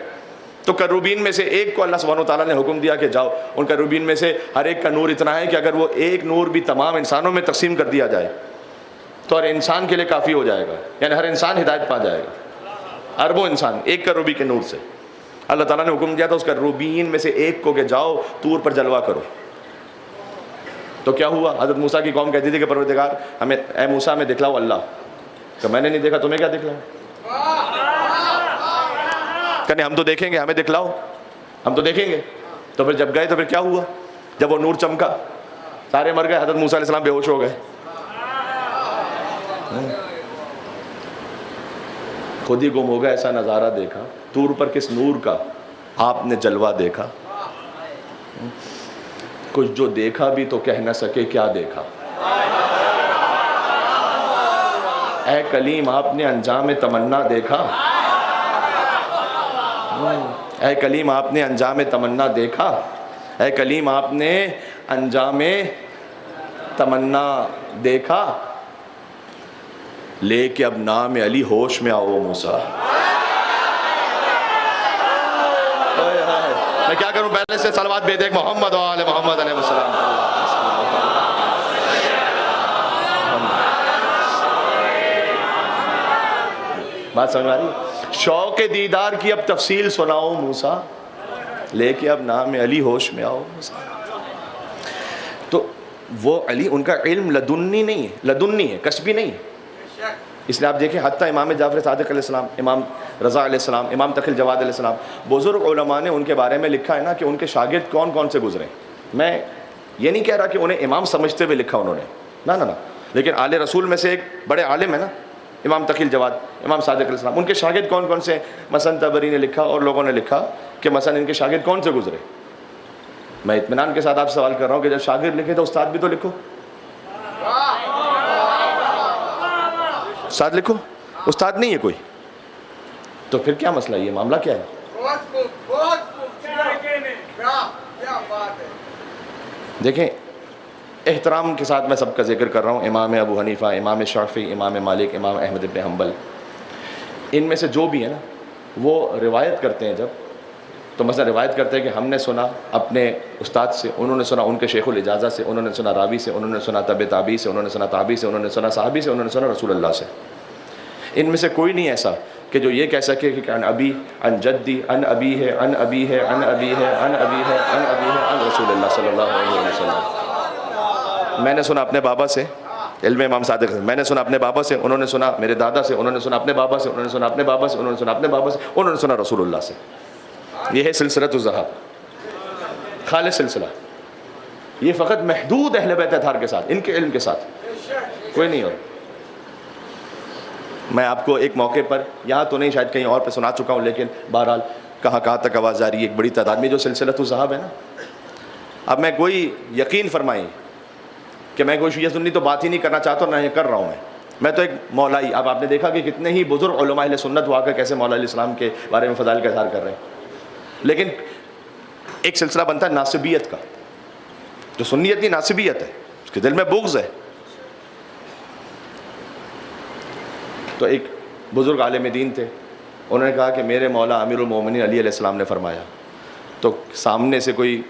तो करूबीन में से एक को अल्लाह सुब्हानहू तआला ने हुक्म दिया कि जाओ। उन करूबीन में से हर एक का नूर इतना है कि अगर वो एक नूर भी तमाम इंसानों में तकसीम कर दिया जाए तो हर इंसान के लिए काफ़ी हो जाएगा, यानी हर इंसान हिदायत पा जाएगा। अरबों इंसान एक करूबी के नूर से अल्लाह ताला ने हुक्म दिया था उस करूबीन में से एक को कि जाओ तूर पर जलवा करो। तो क्या हुआ? हज़रत मूसा की कौम कहती थी कि परवरदिगार हमें, ए मूसा हमें दिखलाओ अल्लाह। तो मैंने नहीं देखा, तुम्हें क्या दिखलाओ? कहने हम तो देखेंगे, हमें दिखलाओ, हम तो देखेंगे। तो फिर जब गए तो फिर क्या हुआ? जब वो नूर चमका सारे मर गए, हज़रत मूसा अलैहिस्सलाम बेहोश हो गए। खुद ही गुम हो गया। ऐसा नज़ारा देखा तूर पर, किस नूर का आपने जलवा देखा। कुछ जो देखा भी तो कह न सके क्या देखा। ऐ कलीम आपने अंजाम तमन्ना देखा। ऐ कलीम आपने अंजाम तमन्ना देखा। ऐ कलीम आपने अंजाम तमन्ना देखा। लेके अब नाम अली होश में आओ मूसा। मैं क्या करूं? पहले से सलवात भेज दे मोहम्मद वाले मोहम्मद अलैहिस्सलाम। बात समझ आ रही? शौक दीदार की अब तफसील सुनाओ मूसा, लेके अब नाम अली होश में आओ मूसा। तो वो अली, उनका इल्म लदुन्नी नहीं है, लदुन्नी है, कसबी नहीं है। इसलिए आप देखें हत्ता इमाम जाफ़र सादिक़ अलैहिस्सलाम, इमाम रज़ा अलैहिस्सलाम, इमाम तक़िल जवाद अलैहिस्सलाम, बुज़ुर्ग उलमा ने उनके बारे में लिखा है ना कि उनके शागिर्द कौन कौन से गुजरे। मैं ये नहीं कह रहा कि उन्हें इमाम समझते हुए लिखा उन्होंने, ना ना ना, लेकिन आले रसूल में से एक बड़े आलिम है ना इमाम तक़िल जवाद, इमाम सादिक़ अलैहिस्सलाम। उनके शागिर्द कौन कौन से? मसलन तबरी ने लिखा और लोगों ने लिखा कि मसलन इनके शागिर्द कौन से गुजरे। मैं इत्मीनान के साथ आपसे सवाल कर रहा हूँ कि जब शागिर्द लिखे तो उस्ताद भी तो लिखो, उस्ताद लिखो। उस्ताद नहीं है कोई, तो फिर क्या मसला, ये मामला क्या है? देखें एहतराम के साथ मैं सबका जिक्र कर रहा हूँ, इमाम अबू हनीफ़ा, इमाम शाफ़ी, इमाम मालिक, इमाम अहमद इब्न हम्बल, इनमें से जो भी है ना वो रिवायत करते हैं। जब तो मसला रिवायत करते हैं कि हमने सुना अपने उस्ताद से, उन्होंने सुना उनके शेखुल इजाज़ा से, उन्होंने सुना रावी से, उन्होंने सुना तबे ताबी से, उन्होंने सुना ताबी से, उन्होंने सुना साहबी से, उन्होंने सुना रसूलुल्लाह से। इनमें से कोई नहीं ऐसा कि जो ये कह सके कि अन अबी अन जद्दी अन अबी है अन अबी है अन अबी है अन अबी है अन अबी है अन रसूलुल्लाह सल्लल्लाहु अलैहि वसल्लम। मैंने सुना अपने बाबा से, इल्म इमाम सादिक़ से, मैंने सुना अपने बाबा से, उन्होंने सुना मेरे दादा से, उन्होंने सुना अपने बाबा से, उन्होंने सुना अपने बाबा से, उन्होंने सुना अपने बाबा से, उन्होंने सुना रसूलुल्लाह से। ये है सिलसिलतुज़्ज़हाब, खालिस सिलसिला। ये फ़कत महदूद अहले बैत अतहार के साथ, इनके इल्म के साथ कोई नहीं और। मैं आपको एक मौके पर, यहाँ तो नहीं शायद कहीं और पे सुना चुका हूँ, लेकिन बहरहाल कहाँ तक आवाज़ जा रही है, एक बड़ी तादाद में जो सिलसिलतुज़्ज़हाब है ना। अब मैं कोई यकीन फरमाई कि मैं कोई शिया सुन्नी तो बात ही नहीं करना चाहता, ना ये कर रहा हूँ मैं तो एक मौलाई। अब आपने देखा कि कितने ही बुजुर्ग उलमा अहले सुन्नत वाक़ कैसे मौला इस्लाम के बारे में फ़ज़ाइल का इज़हार कर रहे हैं, लेकिन एक सिलसिला बनता है नासिबियत का, जो सुन्नियत नहीं नासिबियत है, उसके दिल में बुग़्ज़ है। तो एक बुज़ुर्ग आलिम दीन थे, उन्होंने कहा कि मेरे मौला अमीरुल मोमिनीन अली अलैहिस्सलाम ने फरमाया। तो सामने से कोई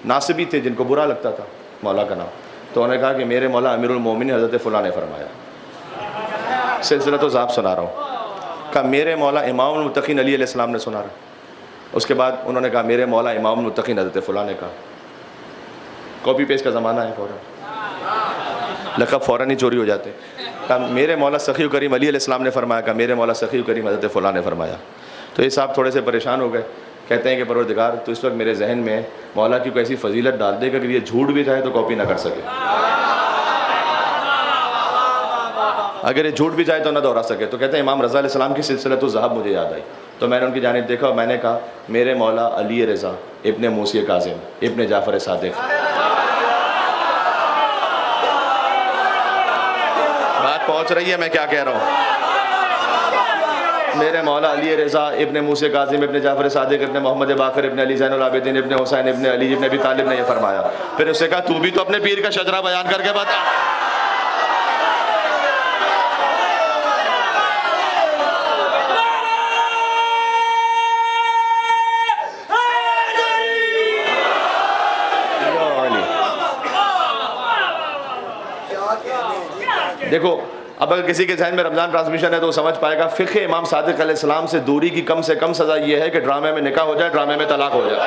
नासिबी थे जिनको बुरा लगता था मौला का नाम, तो उन्होंने कहा कि मेरे मौला अमीरुल मोमिनीन हज़रत फ़ुलां ने फरमाया। सिलसिला तो ज़ाब सुना रहा हूँ। कहा मेरे मौला इमामुल मुत्तक़ीन अली अलैहिस्सलाम ने सुना रहा। उसके बाद उन्होंने कहा मेरे मौला इमामुल मुत्तक़ीन हज़रत फ़ुलां ने कहा। कॉपी पेस्ट का ज़माना है, फ़ौरन लक़ब फ़ौरन ही चोरी हो जाते। कहा मेरे मौला सख़ी करीम अली अलैहिस्सलाम ने फरमाया। कहा मेरे मौला सख़ी करीम हज़रत फ़ुलां ने फरमाया। तो ये साहब थोड़े से परेशान हो गए, कहते हैं कि परवरदिगार तो इस वक्त मेरे जहन में मौला की कोई ऐसी फजीलत डाल देगा कि ये झूठ भी चाहे तो कॉपी ना कर सके, अगर ये झूठ भी जाए तो ना दोहरा सके। तो कहते हैं इमाम रज़ा अलैहिस्सलाम की सिलसिलतुज़्ज़हाब मुझे याद आई, तो मैंने उनकी जानिब देखा और मैंने कहा मेरे मौला अली रज़ा इब्ने मूसी काज़िम इब्ने जाफ़र सादिक़। बात पहुँच रही है मैं क्या कह रहा हूँ? मेरे मौला अली रज़ा इब्न मूसा काज़िम इब्न जाफ़र सादिक़ इब्न मोहम्मद बाक़र इब्न अली ज़ैनुल आबिदीन इब्न हुसैन इब्न अली इब्न अबी तालिब ने यह फरमाया। फिर उससे कहा तू भी तो अपने पीर का शजरा बयान करके बता। देखो, अब अगर किसी के जहन में रमज़ान ट्रांसमिशन है तो वो समझ पाएगा फ़िक़्ह इमाम सादिक़ अलैहिस्सलाम से दूरी की कम से कम सज़ा ये है कि ड्रामे में निकाह हो जाए, ड्रामे में तलाक हो जाए।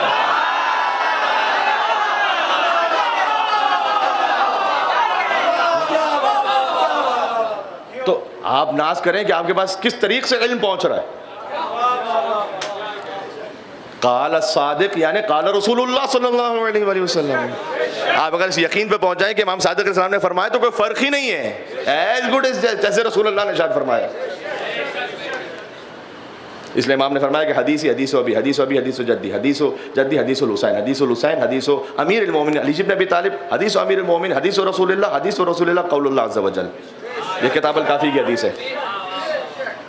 तो आप नाज करें कि आपके पास किस तरीक़े से इल्म पहुँच रहा है। क़ाल सादिक़ यानी क़ाल रसूलुल्लाह सल्लल्लाहु अलैहि वसल्लम। आप अगर इस यकीन पे पहुंच जाए कि इमाम सादिक़ अलैहिस्सलाम ने फरमाया तो कोई फ़र्क ही नहीं है, एज गुड एज जैसे रसूलुल्लाह ने शायद फरमाया। इसलिए इमाम ने फरमाया कि हदीस अबी हदीस जद्दी हदीस हुसैन हदीस अमीरुल मोमिनीन अली इब्न अबी तालिब हदीस अमीरुल मोमिनीन हदीस रसूलुल्लाह क़ौलुल्लाह अज़्ज़ व जल। ये किताब अल काफ़ी की हदीस है।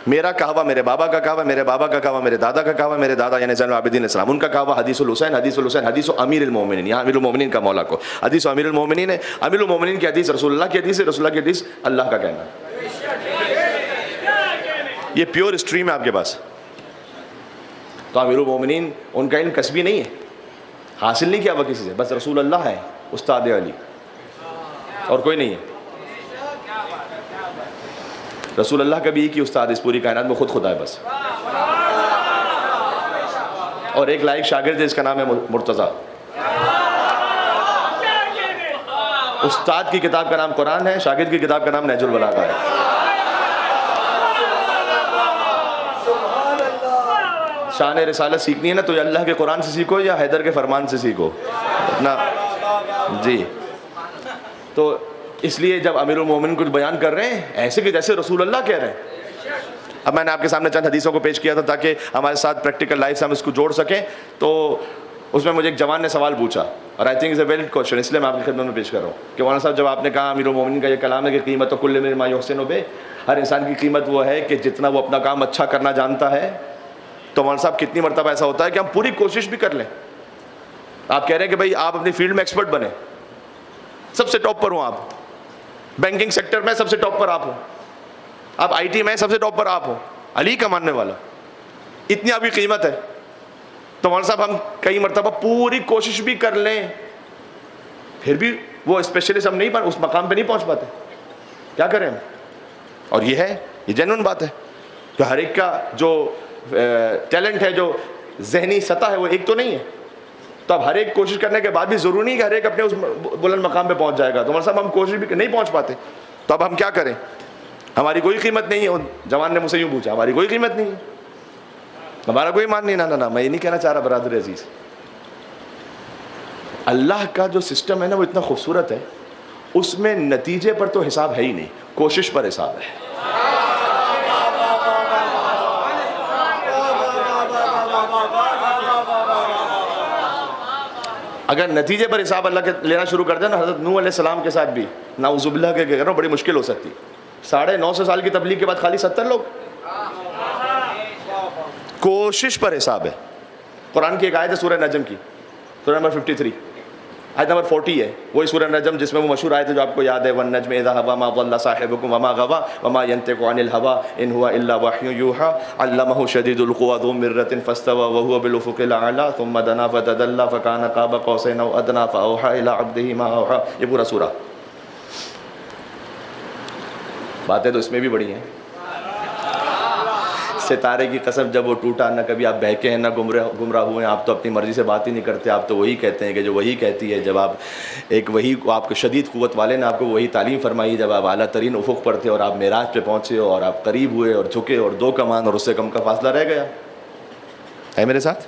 मेरा कहवा मेरे बाबा का कहवा, मेरे बाबा का कहवा मेरे दादा का कहवा, मेरे दादा यानी ज़ैनुल आबिदीन इस्लाम उनका कहवा हदीसुल हुसैन हदीस अमीरुल मोमिनीन। यहाँ अमीरुल मोमिनीन का मौला को हदीस अमीरुल मोमिनीन है। अमीरुल मोमिनीन की हदीस रसूलुल्लाह की हदीस है, रसूलुल्लाह की हदीस अल्लाह का कहना। ये प्योर स्ट्रीम है आपके पास। तो अमीरुल मोमिनीन उनका इल्म कस्बी नहीं है, हासिल नहीं किया हुआ किसी से, बस रसूलुल्लाह है उस्ताद अली और कोई नहीं है। रसूलुल्लाह का भी एक ही उस्ताद इस पूरी कायनात में खुद खुदा है बस। और एक लायक शागिर्द है, इसका नाम है मुर्तज़ा। उस्ताद की किताब का नाम कुरान है, शागिर्द की किताब का नाम नहजुल बलागा है। शान रिसालत सीखनी है ना तो या अल्लाह के कुरान से सीखो या हैदर के फरमान से सीखो अपना जी। तो इसलिए जब अमीरुल मोमिनीन कुछ बयान कर रहे हैं ऐसे कि जैसे रसूलुल्लाह कह रहे हैं। अब मैंने आपके सामने चंद हदीसों को पेश किया था ताकि हमारे साथ प्रैक्टिकल लाइफ से हम इसको जोड़ सकें। तो उसमें मुझे एक जवान ने सवाल पूछा और I think is a valid question, इसलिए मैं आपकी खिदमत में पेश कर रहा हूँ कि मौलाना साहब जब आपने कहा अमीरुल मोमिनीन का ये कलाम है कि कीमत तो कुल्ल मिन मा युहसिनु बे, हर इंसान की कीमत वो है कि जितना वो अपना काम अच्छा करना जानता है। तो मौलाना साहब कितनी मरतबा ऐसा होता है कि हम पूरी कोशिश भी कर लें। आप कह रहे हैं कि भाई आप अपनी फील्ड में एक्सपर्ट बने, सबसे टॉप पर हो, आप बैंकिंग सेक्टर में सबसे टॉप पर आप हो, आप आईटी में सबसे टॉप पर आप हो, अली का मानने वाला, इतनी आपकी कीमत है। तो मौलाना साहब हम कई मरतबा पूरी कोशिश भी कर लें फिर भी वो स्पेशलिस्ट हम नहीं उस मकाम पे नहीं पहुंच पाते, क्या करें हम। और ये है, ये जेन्युइन बात है कि हर एक का जो टैलेंट है, जो जहनी सतह है वो एक तो नहीं है। तो अब हर एक कोशिश करने के बाद भी ज़रूरी नहीं कि हर एक अपने उस बुलंद मकाम पे पहुंच जाएगा। तो मौलाना साहब हम कोशिश भी नहीं पहुंच पाते, तो अब हम क्या करें। हमारी कोई कीमत नहीं है। जवान ने मुझसे यूँ पूछा, हमारी कोई कीमत नहीं है, हमारा कोई मान नहीं। ना, मैं ये नहीं कहना चाह रहा बरादर अजीज़, अल्लाह का जो सिस्टम है ना वो इतना खूबसूरत है, उसमें नतीजे पर तो हिसाब है ही नहीं, कोशिश पर हिसाब है। अगर नतीजे पर हिसाब अल्लाह के लेना शुरू कर दे ना, हज़रत नूह अलैहिस्सलाम के साथ भी नाउज़ुबिल्लाह के कह रहा हूँ बड़ी मुश्किल हो सकती। 950 साल की तबलीग के बाद खाली 70 लोग। कोशिश पर हिसाब है। कुरान की एक आयत है सूरह नजम की, सूरह नंबर 53 आयत नंबर 40 है, वही सूरह नजम जिसमें वो मशहूर आयत है जो आपको याद है, वन नज्म इज़ा हवा मा ज़ल्ला साहिबुकुम वमा गवा वमा यंतिकु अनिल हवा इन हुवा इल्ला वह्युन यूहा अल्लमहु शदीदुल कुवा ज़ू मिर्रतिन फस्तवा व हुवा बिल उफ़ुक़िल आला थुम्मा दना फतदल्ला फकाना क़ाब क़ौसैन औ अदना फ़अौहा इला अब्दिही मा औहा। ये पूरा सूरा। बातें तो इसमें भी बड़ी हैं। सितारे की कसम जब वो टूटा, ना कभी आप बहके हैं ना गुमराह हुए हैं। आप तो अपनी मर्ज़ी से बात ही नहीं करते, आप तो वही कहते हैं कि जो वही कहती है। जब आप एक वही को आपको शदीद क़ुव्वत वाले ने आपको वही तालीम फरमाई, जब आप आला तरीन उफ़ुक़ पर थे और आप मेराज पे पहुँचे और आप करीब हुए और झुके और 2 कमान और उससे कम का फासला रह गया है मेरे साथ।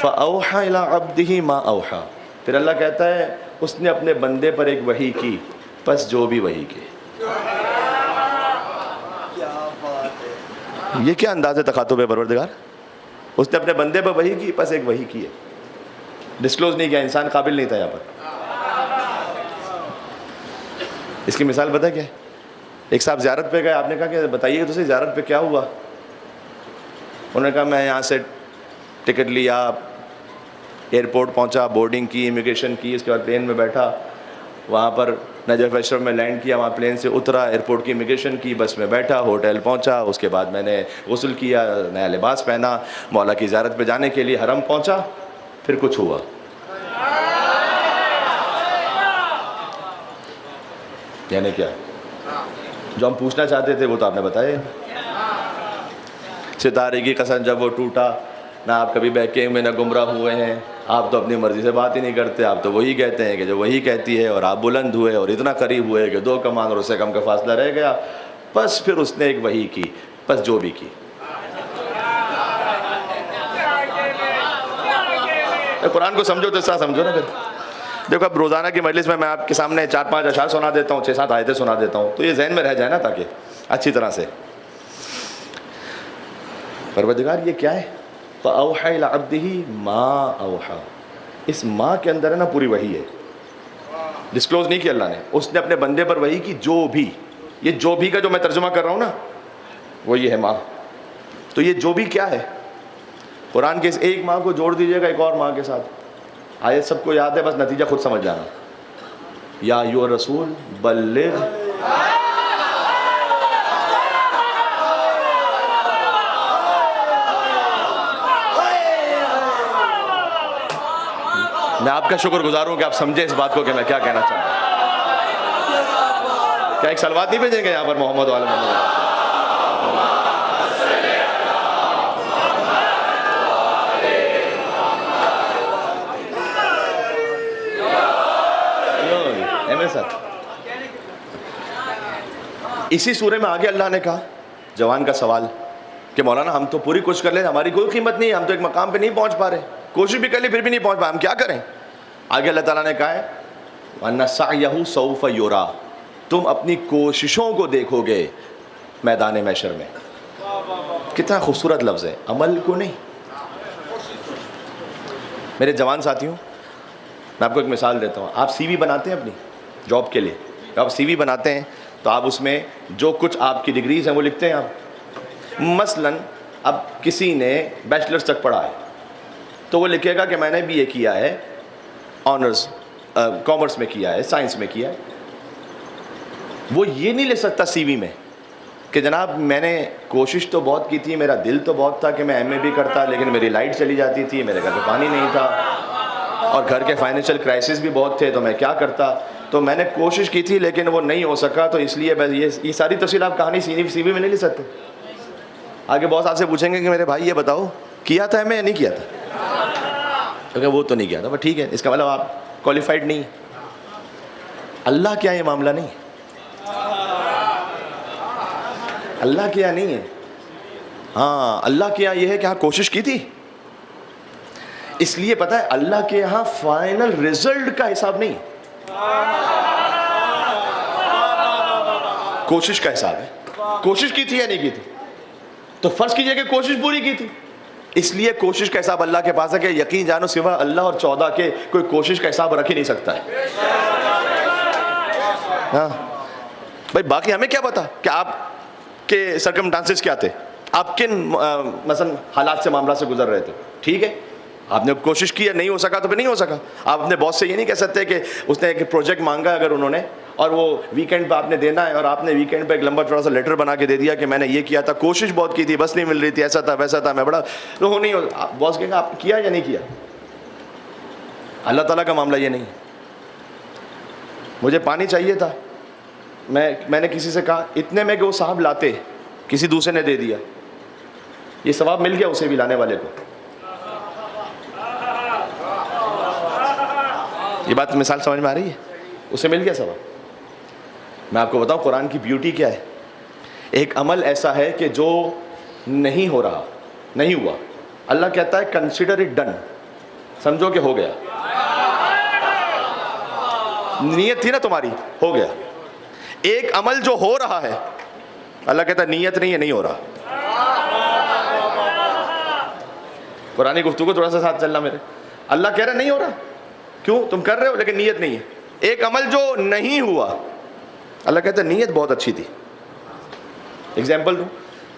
फ़अौहा इला अब्दिही मा औहा। फिर अल्लाह कहता है उसने अपने बंदे पर एक वही की, बस जो भी वही की। ये क्या अंदाज़ है तखातुब परवरदिगार। उसने अपने बंदे पर वही की, बस एक वही की है, डिस्क्लोज नहीं किया। इंसान काबिल नहीं था यहाँ पर। इसकी मिसाल पता क्या है, एक साहब ज़ियारत पे गए, आपने कहा कि बताइए तो सही ज़ियारत पे क्या हुआ। उन्होंने कहा मैं यहाँ से टिकट लिया, एयरपोर्ट पहुँचा, बोर्डिंग की, इमिग्रेशन की, उसके बाद प्लेन में बैठा, वहाँ पर नजफ़ अशरफ में लैंड किया, वहाँ प्लेन से उतरा, एयरपोर्ट की इमिग्रेशन की, बस में बैठा, होटल पहुँचा, उसके बाद मैंने गुस्ल किया, नया लिबास पहना, मौला की ज़ियारत पे जाने के लिए हरम पहुँचा। फिर कुछ हुआ। यानी क्या? जो हम पूछना चाहते थे वो तो आपने बताया। सितारे की कसम जब वो टूटा, ना आप कभी बहके में ना गुमराह हुए हैं, आप तो अपनी मर्ज़ी से बात ही नहीं करते, आप तो वही कहते हैं कि जो वही कहती है, और आप बुलंद हुए और इतना करीब हुए कि 2 कमान और उससे कम का फासला रह गया। बस फिर उसने एक वही की, बस जो भी की। तो कुरान को समझो तो ऐसा समझो ना। फिर देखो, अब रोज़ाना की मजलिस में मैं आपके सामने 4-5 अशार सुना देता हूँ, 6-7 आयतें सुना देता हूँ, तो ये जहन में रह जाए ना, ताकि अच्छी तरह से। परवरदिगार ये क्या है? फ़अौहा इला अब्दिही मा औहा। इस माँ के अंदर है ना पूरी वही है, डिस्क्लोज नहीं किया अल्लाह ने, उसने अपने बंदे पर वही की। जो भी, ये जो भी का जो मैं तर्जुमा कर रहा हूँ ना, वो ये है माँ। तो ये जो भी क्या है? कुरान के इस एक माँ को जोड़ दीजिएगा एक और माँ के साथ, आयत सबको याद है, बस नतीजा खुद समझ जाना। या अय्युहा रसूल बल्लिग। मैं आपका शुक्रगुजार हूं कि आप समझे इस बात को कि मैं क्या कहना चाहता हूं। क्या एक सलवात नहीं भेजेंगे यहाँ पर मोहम्मद वाले मोहम्मद? इसी सूरे में आगे अल्लाह ने कहा, जवान का सवाल कि मौलाना हम तो पूरी कोशिश कर ले, हमारी कोई कीमत नहीं है, हम तो एक मकाम पे नहीं पहुंच पा रहे, कोशिश भी कर ली फिर भी नहीं पहुंच पाए, हम क्या करें? आगे अल्लाह ताला ने कहा है वन्ना सअयहु सौफ युरा, तुम अपनी कोशिशों को देखोगे मैदान महशर में। कितना खूबसूरत लफ्ज़ है, अमल को नहीं। मेरे जवान साथियों, मैं आपको एक मिसाल देता हूँ। आप CV बनाते हैं अपनी जॉब के लिए, आप CV बनाते हैं तो आप उसमें जो कुछ आपकी डिग्रीज़ हैं वो लिखते हैं आप। मसलन अब किसी ने बैचलर्स तक पढ़ा है तो वो लिखेगा कि मैंने BA किया है, ऑनर्स कॉमर्स में किया है, साइंस में किया है। वो ये नहीं लिख सकता CV में कि जनाब मैंने कोशिश तो बहुत की थी, मेरा दिल तो बहुत था कि मैं MA भी करता, लेकिन मेरी लाइट चली जाती थी, मेरे घर में पानी नहीं था और घर के फाइनेंशियल क्राइसिस भी बहुत थे, तो मैं क्या करता। तो मैंने कोशिश की थी लेकिन वो नहीं हो सका, तो इसलिए बस ये सारी तफसील आप कहानी CV में नहीं लिख सकते। आगे बॉस आपसे पूछेंगे कि मेरे भाई ये बताओ किया था MA या नहीं किया था, क्योंकि वो तो नहीं किया था। बस ठीक है, इसका मतलब आप क्वालिफाइड नहीं। अल्लाह क्या ये मामला नहीं, अल्लाह के यहाँ नहीं है। हाँ, अल्लाह के यहाँ ये है कि हाँ कोशिश की थी। इसलिए पता है अल्लाह के यहाँ फाइनल रिजल्ट का हिसाब नहीं, कोशिश का हिसाब है। कोशिश की थी या नहीं की थी, तो फर्ज कीजिए कि कोशिश पूरी की थी, इसलिए कोशिश का हिसाब अल्लाह के पास है कि यकीन जानो सिवा अल्लाह और 14 के कोई कोशिश का हिसाब रख ही नहीं सकता है। हाँ भाई, बाकी हमें क्या पता कि आपके सर्कमस्टांसेस क्या थे, आप किन मसलन हालात से मामला से गुजर रहे थे। ठीक है, आपने कोशिश की, नहीं हो सका तो फिर नहीं हो सका। आप अपने बॉस से ये नहीं कह सकते कि उसने एक प्रोजेक्ट मांगा अगर उन्होंने, और वो वीकेंड पे आपने देना है, और आपने वीकेंड पे एक लंबा थोड़ा सा लेटर बना के दे दिया कि मैंने ये किया था, कोशिश बहुत की थी, बस नहीं मिल रही थी, ऐसा था वैसा था, मैं बड़ा तो हो नहीं हो। बॉस कहेगा आप किया या नहीं किया। अल्लाह ताला का मामला ये नहीं। मुझे पानी चाहिए था, मैंने किसी से कहा, इतने में कि वो साहब लाते, किसी दूसरे ने दे दिया, ये सवाब मिल गया उसे भी, लाने वाले को। ये बात मिसाल समझ में आ रही है, उसे मिल गया सवाब। मैं आपको बताऊं कुरान की ब्यूटी क्या है। एक अमल ऐसा है कि जो नहीं हो रहा, नहीं हुआ, अल्लाह कहता है कंसिडर इट डन, समझो कि हो गया। नीयत थी ना तुम्हारी, हो गया। एक अमल जो हो रहा है, अल्लाह कहता है नीयत नहीं है, नहीं हो रहा। कुरानी गुफ्तगू थोड़ा सा साथ चलना मेरे। अल्लाह कह रहा है नहीं हो रहा, क्यों, तुम कर रहे हो लेकिन नीयत नहीं है। एक अमल जो नहीं हुआ, अल्लाह कहता है नीयत बहुत अच्छी थी, एग्जाम्पल दूँ,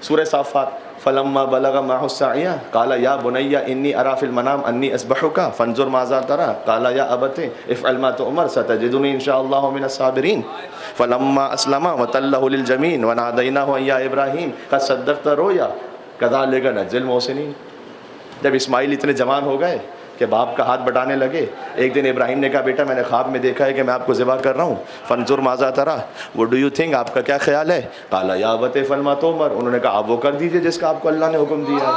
सूरह साफ़ात, फलम्मा बलगा माहुस्साया काला या बुनैया इन्नी अरा फिल मनाम अन्नी अस्बहुका फंजुर माज़ा तरा काला या अबते इफ़अल मा तुअमर सतजिदुनी इंशाअल्लाहु मिनस साबिरीन फलम्मा अस्लमा वतल्लहु लिल जमीन वनादैनाहु या इब्राहीम क़द सद्दक़्ता रोया कज़ालिका नज्ज़िल मोहसिनीन। जब इस्माइल इतने जवान हो गए कि बाप का हाथ बटाने लगे, एक दिन इब्राहीम ने कहा बेटा मैंने ख्वाब में देखा है कि मैं आपको ज़िबा कर रहा हूँ, फंजुर माज़ा तरा, वो डू यू थिंक, आपका क्या ख्याल है? काला या अबते इफ़अल मा तुअमर, उन्होंने कहा आप वो कर दीजिए जिसका आपको अल्लाह ने हुक्म दिया है।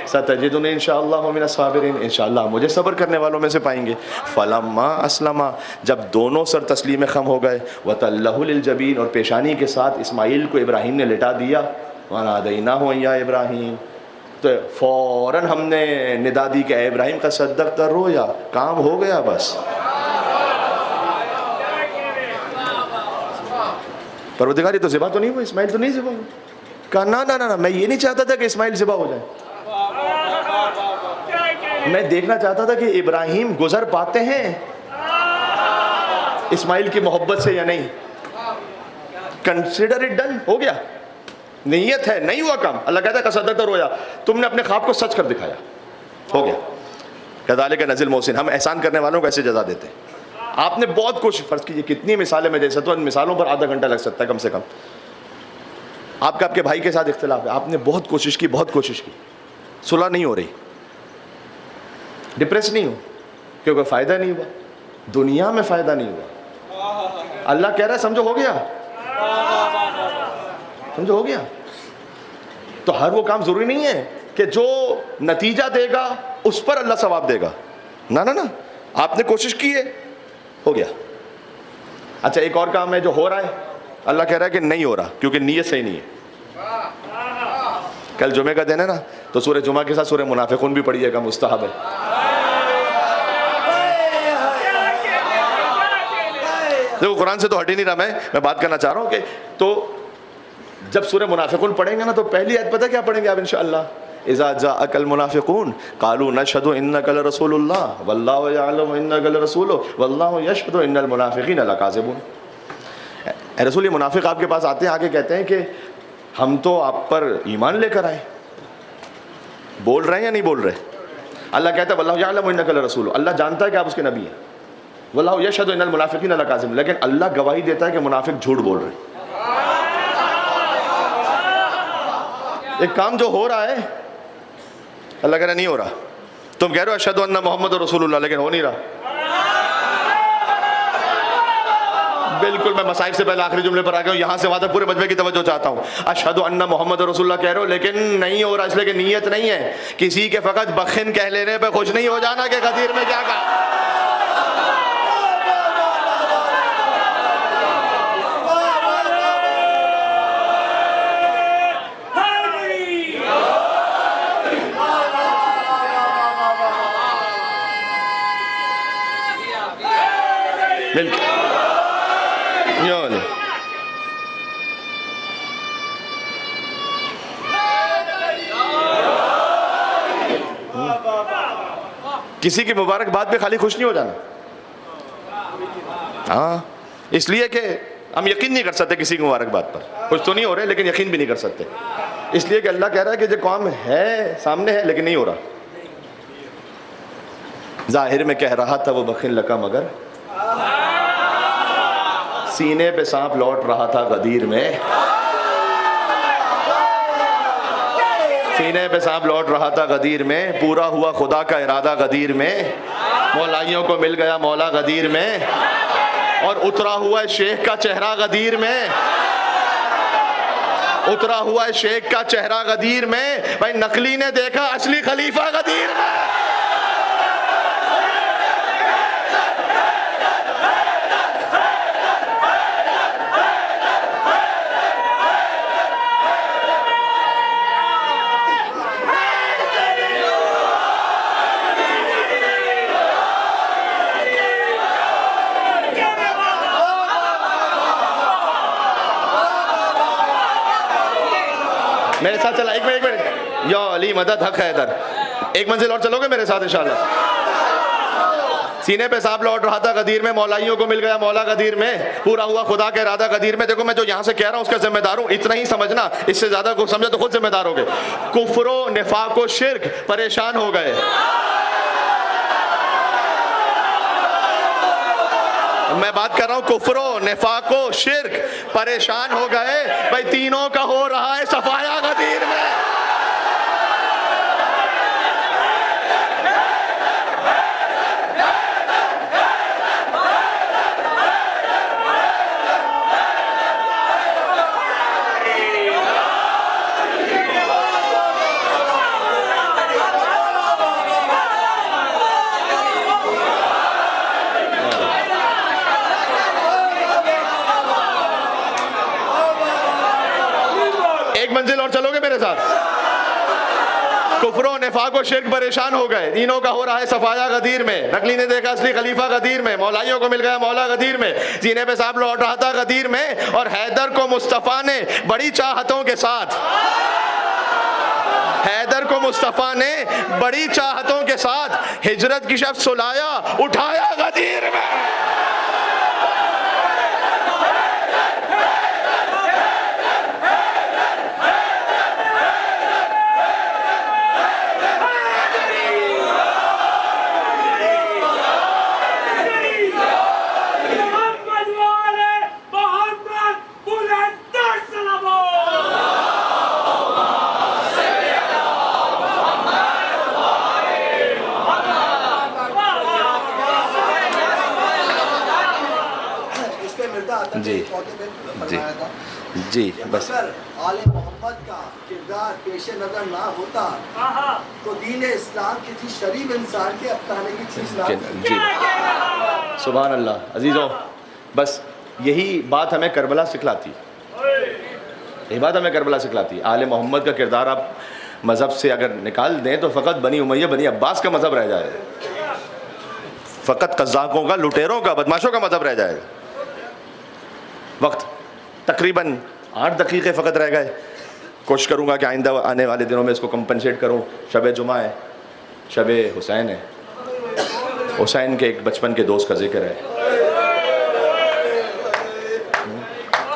सतजिदुनी इंशाअल्लाहु मिनस साबिरीन, इंशाअल्लाह मुझे सब्र करने वालों में से पाएंगे। फलम्मा अस्लमा, जब दोनों सर तस्लीम खम हो गए, वतल्लहु लिल जबीन, और पेशानी के साथ इस्माइल को इब्राहीम ने लिटा दिया, वनादैनाहु या इब्राहीम, तो फ़ौरन हमने निदा दी कि इब्राहीम का सद्दक़्ता रोया, काम हो गया बस। परवरदिगार तो ज़िबा तो नहीं हुआ, इस्माइल तो नहीं ज़िबा हुआ। कहा ना ना ना, मैं ये नहीं चाहता था कि इस्माइल ज़िबा हो जाए, मैं देखना चाहता था कि इब्राहीम गुजर पाते हैं इस्माइल की मोहब्बत से या नहीं। कंसिडर इट डन, हो गया, नीयत है, नहीं हुआ काम, अल्लाह कहता है कसदत रोया, तुमने अपने ख्वाब को सच कर दिखाया, हो गया। कज़ालिका नज़्ज़िल मोहसिन, हम एहसान करने वालों को ऐसे जज़ा देते हैं। आपने बहुत कोशिश, फ़र्ज़ कीजिए कितनी मिसालें मैं दे सकता हूँ, इन मिसालों पर आधा घंटा लग सकता है कम से कम। आपका आपके भाई के साथ इख्तिलाफ है, आपने बहुत कोशिश की, बहुत कोशिश की, सुलह नहीं हो रही, डिप्रेस नहीं हो क्योंकि फ़ायदा नहीं हुआ, दुनिया में फ़ायदा नहीं हुआ। अल्लाह कह रहा है समझो हो गया, समझो हो गया। तो हर वो काम ज़रूरी नहीं है कि जो नतीजा देगा उस पर अल्लाह सवाब देगा, ना ना ना, आपने कोशिश की है, हो गया। अच्छा एक और काम है जो हो रहा है, अल्लाह कह रहा है कि नहीं हो रहा क्योंकि नीयत सही नहीं है। कल जुमे का दिन है ना, तो सूरह जुमा के साथ सूरह मुनाफिकून भी पढ़िएगा, मुस्तहब है। देखो कुरान से तो हट ही नहीं रहा, मैं बात करना चाह रहा हूँ कि तो जब सूरह मुनाफिकून पढ़ेंगे ना, तो पहली आयत पता क्या पढ़ेंगे आप इंशाअल्लाह, इज़ा जाअकल मुनाफिकून कालू नशहदु इन्नका लरसूलुल्लाह वल्लाहु यअलमु इन्नका लरसूलुहु वल्लाहु यशहदु इन्नल मुनाफिकीन लकाज़िबून। ए रसूल, ये मुनाफिक आपके पास आते हैं, आके कहते हैं कि हम तो आप पर ईमान लेकर आए, बोल रहे हैं या नहीं बोल रहे? अल्लाह कहता है वल्लाहु यअलमु इन्नका लरसूलुहु, अल्लाह जानता है कि आप उसके नबी हैं, वल्लाहु यशहदु इन्नल मुनाफिकीन लकाज़िबून, लेकिन अल्लाह गवाही देता है कि मुनाफिक झूठ बोल रहे हैं। एक काम जो हो रहा है, अल्लाह कह रहा नहीं हो रहा, तुम कह रहे हो अशहदु अन्ना मुहम्मद रसूलुल्लाह, लेकिन हो नहीं रहा। बिल्कुल, मैं मसाइब से पहले आखिरी जुमले पर आ गया हूँ, यहाँ से वहाँ तक पूरे मजमे की तवज्जो चाहता हूँ। अशहदु अन्ना मुहम्मद रसूलुल्लाह कह रहे हो, लेकिन नहीं हो रहा, इसलिए कि नीयत नहीं है। किसी के फ़कत बखिन कह लेने पर खुश नहीं हो जाना कि गदीर में क्या कहा। किसी की मुबारकबाद पे खाली खुश नहीं हो जाना। हाँ, इसलिए कि हम यकीन नहीं कर सकते किसी की मुबारकबाद पर, खुश तो नहीं हो रहे लेकिन यकीन भी नहीं कर सकते, इसलिए कि अल्लाह कह रहा है कि जो काम है सामने है लेकिन नहीं हो रहा। जाहिर में कह रहा था वो बखिल लका, मगर सीने पे सांप लौट रहा था गदीर में, सीने पे सांप लौट रहा था गदीर में, पूरा हुआ खुदा का इरादा गदीर में, मौलाइयों को मिल गया मौला गदीर में, और उतरा हुआ शेख का चेहरा गदीर में, उतरा हुआ शेख का चेहरा गदीर में। भाई नकली ने देखा असली खलीफा गदीर में। मेरे साथ चला, एक मिनट, या अली मदद हक है इधर, एक मंजिल और चलोगे मेरे साथ इंशाल्लाह। सीने पे सांप लौट रहा था गदीर में, मौलाइयों को मिल गया मौला गदीर में, पूरा हुआ खुदा का इरादा गदीर में। देखो मैं जो यहाँ से कह रहा हूँ उसका जिम्मेदार हूँ, इतना ही समझना, इससे ज्यादा को समझे तो खुद जिम्मेदार हो गए। कुफ्रो निफाको शिर्क परेशान हो गए। मैं बात कर रहा हूँ कुफ्रो निफाको शिर्क परेशान हो गए। भाई तीनों का हो रहा है सफाया गदीर में। मंजिल और चलोगे मेरे साथ। कुफ्रो निफाक और शिर्क परेशान हो गए, तीनों का हो रहा है सफाया गदीर में। नकली ने देखा असली खलीफा गदीर में, मौलाइयों को मिल गया मौला गदीर में, सीने पे सांप लौट रहा था गदीर में। और हैदर को मुस्तफा ने बड़ी चाहतों के साथ, हैदर को मुस्तफा ने बड़ी चाहतों के साथ हिजरत की शब सुलाया, उठाया गदीर में। जी जी जी बस आले मोहम्मद का किरदार पेश नजर ना होता तो दीन इस्लाम किसी शरीफ इंसान के अपनाने की चीज ना। जी सुभान अल्लाह। अजीज़ों, बस यही बात हमें करबला सिखलाती, यही बात हमें करबला सिखलाती। आले मोहम्मद का किरदार आप मज़हब से अगर निकाल दें तो फ़कत बनी उमैया बनी अब्बास का मज़हब रह जाएगा, फ़कत कज़्ज़ाकों का, लुटेरों का, बदमाशों का मज़हब रह जाएगा। वक्त तकरीबन 8 दकीक़े फ़कत रह गए। कोशिश करूँगा कि आइंदा आने वाले दिनों में इसको कंपनसेट करूँ। शब जुमा है, शब हुसैन है, हुसैन के एक बचपन के दोस्त का जिक्र है।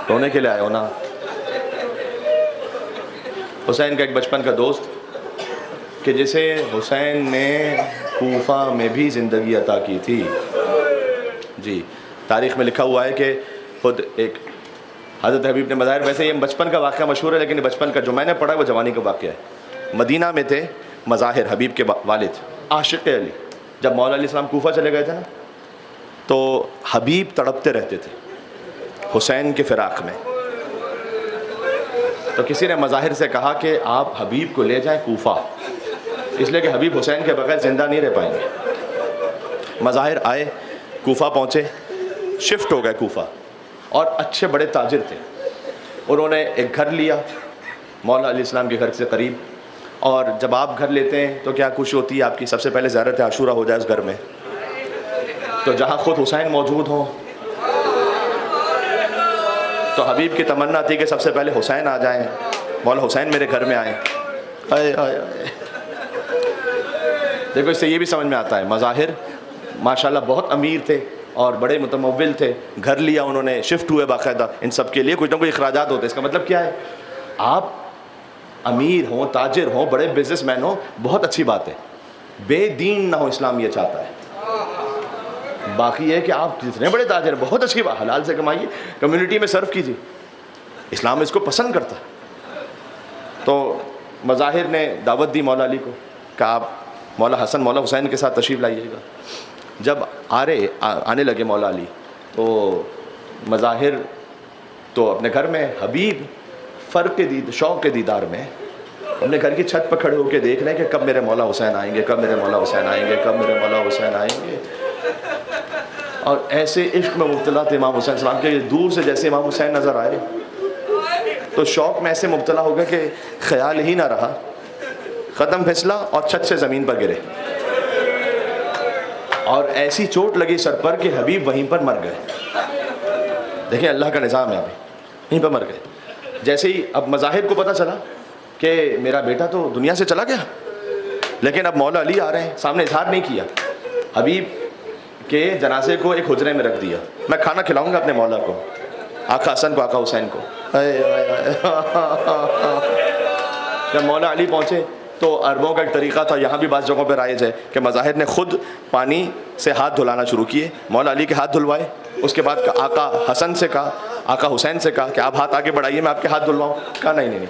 रोने के लिए आए हो ना? हुसैन का एक बचपन का दोस्त कि जिसे हुसैन ने कूफा में भी ज़िंदगी अता की थी। जी, तारीख़ में लिखा हुआ है कि खुद एक हज़रत हबीब ने मज़ाहिर, वैसे ये बचपन का वाक़या मशहूर है लेकिन बचपन का जो मैंने पढ़ा है वो जवानी का वाक़या है। मदीना में थे मज़ाहिर, हबीब के वालिद आशिक़ अली। जब मौला अली सलाम कूफा चले गए थे ना, तो हबीब तड़पते रहते थे हुसैन के फ़िराक़ में। तो किसी ने मज़ाहिर से कहा कि आप हबीब को ले जाएं कूफा, इसलिए कि हबीब हुसैन के बगैर ज़िंदा नहीं रह पाएंगे। मज़ाहिर आए, कूफा पहुँचे, शिफ्ट हो गए कूफा, और अच्छे बड़े ताजिर थे। उन्होंने एक घर लिया मौला अली इस्लाम के घर से करीब, और जब आप घर लेते हैं तो क्या खुशी होती है आपकी, सबसे पहले ज़ियारत आशूरा हो जाए उस घर में, तो जहाँ खुद हुसैन मौजूद हों। तो हबीब की तमन्ना थी कि सबसे पहले हुसैन आ जाएं, मौला हुसैन मेरे घर में आए। आए आए आए। देखो इससे ये भी समझ में आता है, मज़ाहिर माशाल्लाह बहुत अमीर थे और बड़े मुतमव्विल थे, घर लिया उन्होंने, शिफ्ट हुए बाकायदा। इन सब के लिए कुछ ना कुछ अखराजात होते हैं। इसका मतलब क्या है, आप अमीर हों, ताजिर हों, बड़े बिजनेसमैन हों, बहुत अच्छी बात है, बेदीन ना हो, इस्लाम ये चाहता है। बाकी है कि आप जितने बड़े ताजिर, बहुत अच्छी बात, हलाल से कमाइए, कम्युनिटी में सर्व कीजिए, इस्लाम इसको पसंद करता है। तो मज़ाहिर ने दावत दी मौला अली को, कहा आप मौला हसन मौला हुसैन के साथ तशरीफ़ लाइएगा। जब आने लगे मौला अली, तो मज़ाहिर तो अपने घर में, हबीब फ़र्क के शौक़ के दीदार में अपने घर की छत पर खड़े होकर देख रहे हैं कि कब मेरे मौला हुसैन आएंगे, कब मेरे मौला हुसैन आएंगे, कब मेरे मौला हुसैन आएंगे। और ऐसे इश्क में मुब्तला थे इमाम हुसैन सलाम के। दूर से जैसे इमाम हुसैन नज़र आए तो शौक़ में ऐसे मुब्तला हो गए कि ख्याल ही ना रहा, क़दम फिसला और छत से ज़मीन पर गिरे, और ऐसी चोट लगी सर पर कि हबीब वहीं पर मर गए। देखिए अल्लाह का निज़ाम है, अभी वहीं पर मर गए। जैसे ही अब मज़ाहिर को पता चला कि मेरा बेटा तो दुनिया से चला गया, लेकिन अब मौला अली आ रहे हैं, सामने इजहार नहीं किया। हबीब कि जनाजे को एक हुजरे में रख दिया, मैं खाना खिलाऊंगा अपने मौला को, आका हसन को, आका हुसैन को। जब मौला अली पहुँचे तो अरबों का एक तरीक़ा था, यहाँ भी बाज़ जगहों पर राइज है कि मज़ाहिर ने ख़ुद पानी से हाथ धुलाना शुरू किए। मौला अली के हाथ धुलवाए, उसके बाद आका हसन से कहा, आका हुसैन से कहा कि आप हाथ आगे बढ़ाइए, मैं आपके हाथ धुलवाऊँ। कहा नहीं नहीं नहीं,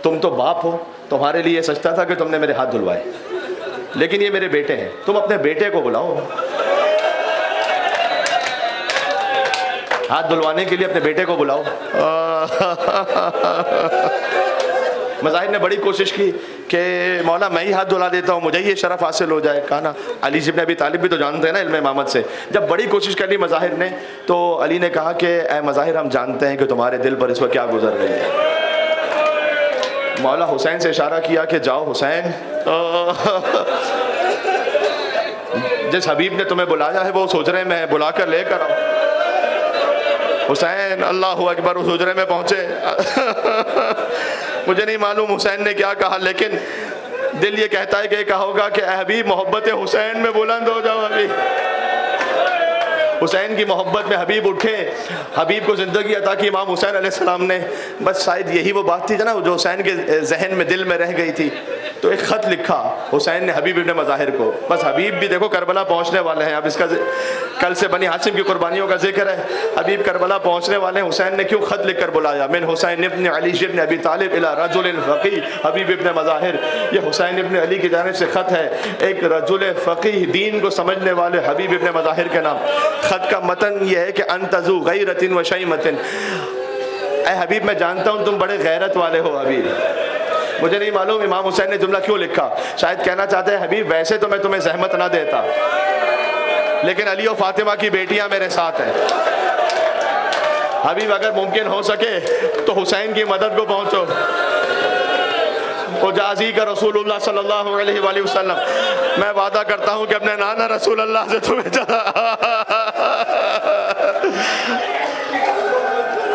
तुम तो बाप हो, तुम्हारे लिए सजता था कि तुमने मेरे हाथ धुलवाए, लेकिन ये मेरे बेटे हैं, तुम अपने बेटे को बुलाओ हाथ धुलवाने के लिए, अपने बेटे को बुलाओ। मज़ाहिर ने बड़ी कोशिश की कि मौला मैं ही हाथ धुला देता हूँ, मुझे ये शरफ़ हासिल हो जाए। कहा ना, अली इब्न अबी तालिब भी तो जानते हैं ना इल्म इमामत से। जब बड़ी कोशिश कर ली मज़ाहिर ने, तो अली ने कहा कि ए मज़ाहिर, हम जानते हैं कि तुम्हारे दिल पर इस वक्त क्या गुजर रही है। मौला हुसैन से इशारा किया कि जाओ हुसैन, जिस हबीब ने तुम्हें बुलाया है वो उस हुजरे में, बुला कर लेकर आओ। हुसैन अल्लाहु अकबर उस हुजरे में पहुँचे। मुझे नहीं मालूम हुसैन ने क्या कहा, लेकिन दिल ये कहता है कि कहा होगा कि हबीब मोहब्बत हुसैन में बुलंद हो जाओ। हबीब हुसैन की मोहब्बत में हबीब उठे, हबीब को ज़िंदगी अता की इमाम हुसैन अलैहिस्सलाम ने। बस शायद यही वो बात थी ना जो हुसैन के जहन में, दिल में रह गई थी। तो एक ख़त लिखा हुसैन ने हबीब इब्न मज़ाहिर को। बस हबीब भी देखो करबला पहुँचने वाले हैं, अब इसका कल से बनी हाशिम की कुर्बानियों का जिक्र है, हबीब करबला पहुँचने वाले हैं। हुसैन ने क्यों ख़त लिख कर बुलाया, मिन हुसैन इब्न अली इब्न अबी तालिब इला रजुल फ़क़ीह हबीब इब्न मज़ाहिर। ये हुसैन इब्न अली की जानिब से ख़त है, एक रजुल फ़क़ीह, दीन को समझने वाले हबीब इब्न मज़ाहिर के नाम। ख़त का मतन यह है कि अंतज़ु गैरतिन व शैमतिन, ऐ हबीब मैं जानता हूँ तुम बड़े गैरत वाले हो। हबीब मुझे नहीं मालूम इमाम हुसैन ने जुमला क्यों लिखा, शायद कहना चाहते हैं हबीब वैसे तो मैं तुम्हें ज़हमत ना देता, लेकिन अली और फातिमा की बेटियां मेरे साथ हैं। हबीब अगर मुमकिन हो सके तो हुसैन की मदद को पहुंचो। उजाज़ी का रसूलुल्लाह सल्लल्लाहु अलैहि वसल्लम, मैं वादा करता हूं कि अपने नाना रसूलुल्लाह से तुम्हें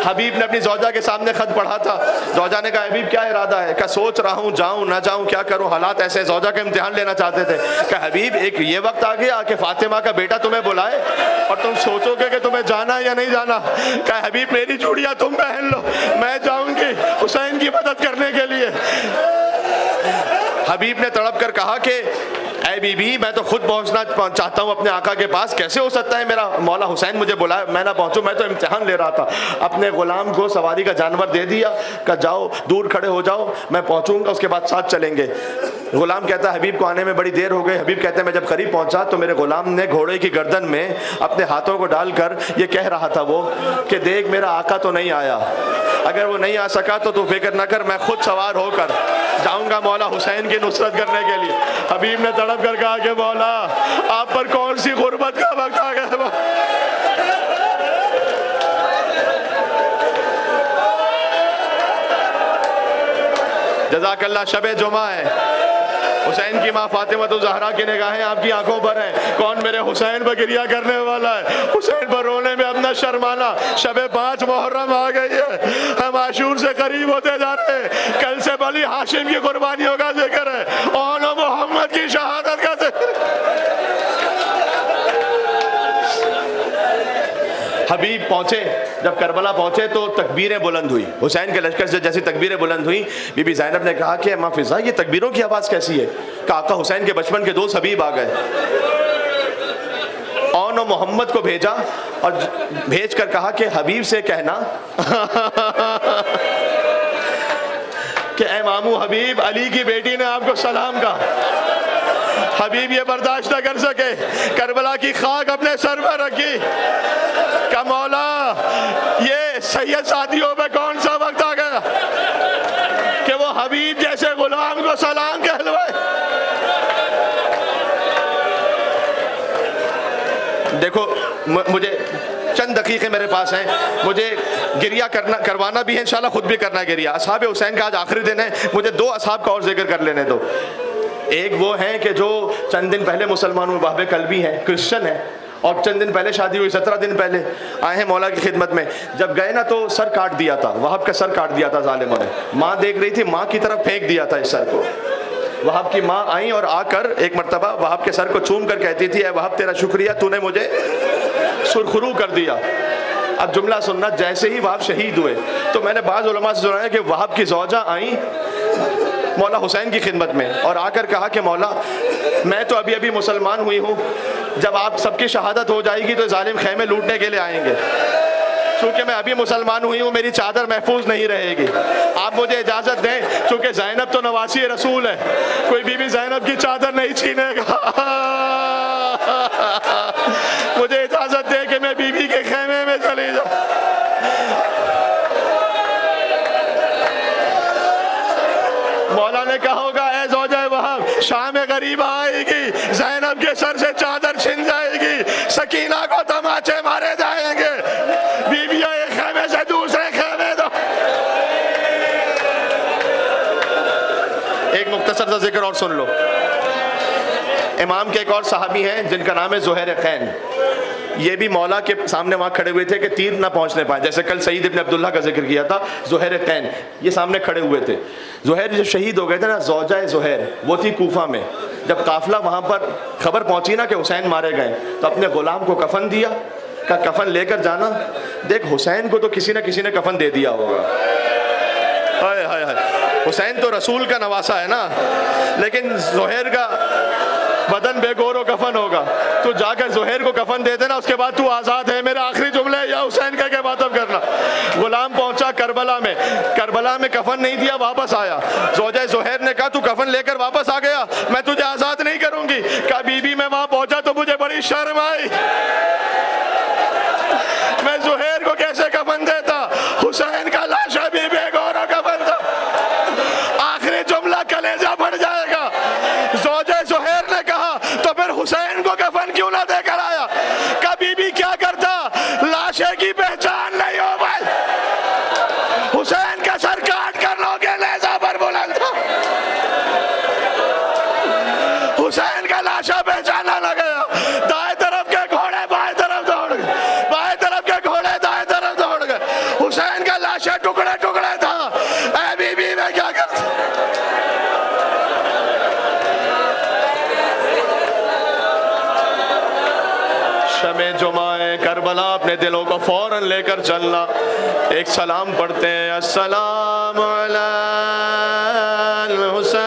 हबीब ने अपनी जौजा के सामने खत पढ़ा था। जौजा ने कहा हबीब क्या इरादा है? क्या सोच रहा हूँ जाऊँ ना जाऊँ, क्या करूँ, हालात ऐसे। जौजा का इम्तिहान लेना चाहते थे। क्या हबीब एक ये वक्त आ गया कि फातिमा का बेटा तुम्हें बुलाए और तुम सोचोगे कि तुम्हें जाना या नहीं जाना। क्या हबीब मेरी चूड़ियाँ तुम पहन लो, मैं जाऊँगी हुसैन की मदद करने के लिए। हबीब ने तड़प कर कहा कि ऐ बीबी मैं तो खुद पहुंचना चाहता हूं अपने आका के पास, कैसे हो सकता है मेरा मौला हुसैन मुझे बुलाए मैं ना पहुंचूं, मैं तो इम्तिहान ले रहा था। अपने गुलाम को सवारी का जानवर दे दिया, कहा जाओ दूर खड़े हो जाओ, मैं पहुंचूंगा उसके बाद साथ चलेंगे। गुलाम कहता है हबीब को आने में बड़ी देर हो गई। हबीब कहते हैं मैं जब करीब पहुंचा तो मेरे गुलाम ने घोड़े की गर्दन में अपने हाथों को डालकर ये कह रहा था वो कि देख मेरा आका तो नहीं आया, अगर वो नहीं आ सका तो तू फिक्र न कर, मैं खुद सवार होकर जाऊंगा मौला हुसैन की नुसरत करने के लिए। हबीब ने तड़प कर कहा कि मौला आप पर कौन सी गुर्बत का वक्त आ गया। जज़ाकल्लाह। शबे जुमा है, हुसैन की माँ फातिमा तो ज़हरा की निगाहें आपकी आंखों पर हैं। कौन मेरे हुसैन पर गिरिया करने वाला है? हुसैन पर रोने में अपना शर्माना। शबे 5 मुहर्रम आ गई है, हम आशूर से करीब होते जा रहे हैं। कल से बली हाशिम की कुर्बानियों का जिक्र है और मोहम्मद की शहादत का जिक्र। हबीब पहुंचे, जब करबला पहुंचे तो तकबीरें बुलंद हुई। हुसैन के लश्कर से जैसी तकबीरें बुलंद हुई, बीबी ज़ैनब ने कहा कि अम्मा फ़िज़ा ये तकबीरों की आवाज़ कैसी है? काका हुसैन के बचपन के दोस्त हबीब आ गए। और मोहम्मद को भेजा और भेज कर कहा कि हबीब से कहना कि ऐ मामू हबीब, अली की बेटी ने आपको सलाम कहा। हबीब ये बर्दाश्त न कर सके, करबला की खाक अपने सर पर रखी। का मौला ये सैयद साथियों पे कौन सा वक्त आ गया कि वो हबीब जैसे गुलाम को सलाम कहलवाए। देखो मुझे चंद दकीक़े मेरे पास हैं, मुझे गिरिया करवाना भी है, इंशाल्लाह खुद भी करना है गिरिया। असहाब हुसैन का आज आखिरी दिन है, मुझे 2 असहाब का और जिक्र कर लेने दो। एक वो हैं कि जो चंद दिन पहले मुसलमान हुए, वहाब कल्बी हैं, क्रिश्चन है, और चंद दिन पहले शादी हुई, 17 दिन पहले आए हैं मौला की खिदमत में। जब गए ना तो सर काट दिया था, वहाब का सर काट दिया था जालिमों ने। माँ देख रही थी, माँ की तरफ फेंक दिया था इस सर को। वहाब की माँ आई और आकर एक मर्तबा वहाब के सर को चूम कर कहती थी, ऐ वहाब तेरा शुक्रिया, तूने मुझे सुरखरू कर दिया। अब जुमला सुनना, जैसे ही वहाब शहीद हुए तो मैंने बाज़ उलमा से सुना है कि वहाब की ज़ौजा आई मौला हुसैन की खिदमत में और आकर कहा कि मौला मैं तो अभी अभी मुसलमान हुई हूँ, जब आप सबकी शहादत हो जाएगी तो जालिम खैमे लूटने के लिए आएंगे, क्योंकि मैं अभी मुसलमान हुई हूँ, मेरी चादर महफूज नहीं रहेगी, आप मुझे इजाज़त दें, क्योंकि ज़ैनब तो नवासी रसूल है, कोई बीबी ज़ैनब की चादर नहीं छीनेगा। मुझे इजाज़त दें कि मैं बीबी के खैमे में चली जाऊँ। मौला ने कहा होगा, ऐ ज़ौजा वहाब, शाम गरीबा आएगी, ज़ैनब के सर से चादर छिन जाएगी, सकीना को तमाचे मारे जाएंगे, बीबियां एक खेमे से दूसरे खेमे दो। एक मुख्तसर सा जिक्र और सुन लो। इमाम के एक और सहाबी हैं जिनका नाम है ज़ुहैर खैन। ये भी मौला के सामने वहाँ खड़े हुए थे कि तीर ना पहुँचने पाए, जैसे कल सईद इब्न अब्दुल्ला का जिक्र किया था। ज़ुहैर खैन ये सामने खड़े हुए थे। ज़ुहैर जब शहीद हो गए थे ना, ज़ौजा ज़ुहैर वो थी कूफा में। जब काफिला वहाँ पर खबर पहुँची ना कि हुसैन मारे गए, तो अपने ग़ुलाम को कफन दिया, का कफन लेकर जाना, देख हुसैन को तो किसी ने कफन दे दिया होगा। हाय हाय हाय, हुसैन तो रसूल का नवासा है ना, लेकिन ज़ुहैर का बदन बेगोरो कफन होगा। तो जाकर ज़ुहैर को कफन दे देना, उसके बाद तू आज़ाद है। मेरा आखिरी जुमला या हुसैन कह के बात अब करना। गुलाम पहुंचा करबला में कफन नहीं दिया, वापस आया। ज़ौजा ज़ुहैर ने कहा, तू कफन लेकर वापस आ गया, मैं तुझे आज़ाद नहीं करूंगी। कहा बीबी मैं वहां पहुंचा तो मुझे बड़ी शर्म आई, मैं ज़ुहैर को कैसे कफन देता, हुसैन का लाशा भी बेगोरो कफन था। आखिरी जुमला कलेजा फट जाएगा। ज़ौजा ज़ुहैर ने कहा, तो फिर हुसैन को कफन क्यों ना देकर आया? कभी भी क्या करता, लाशे की पहचान नहीं हो भाई, हुसैन का सर काट कर लोगे नेज़ा पर बुलंद था। हुसैन का लाशा पहचाना न गया, दाएं तरफ के घोड़े बाएं तरफ दौड़ गए, बाएं तरफ के घोड़े दाएं तरफ दौड़ गए। हुसैन का लाशा टुकड़े टुकड़े था। ऐ बीबी मैं क्या करता? शमे जुमाए करबला अपने दिलों को फौरन लेकर चलना। एक सलाम पढ़ते हैं, अस्सलामु अलैल हुसैन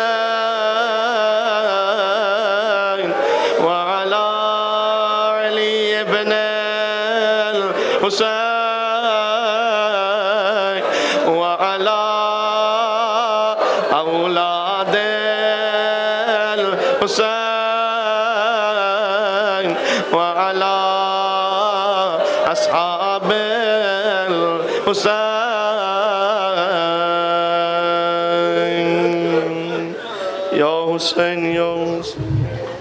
व अला अली इब्न हुसैन व अला औलाद हुसैन व अला अस्हाब हुसैन। या हुसैन या हुसैन।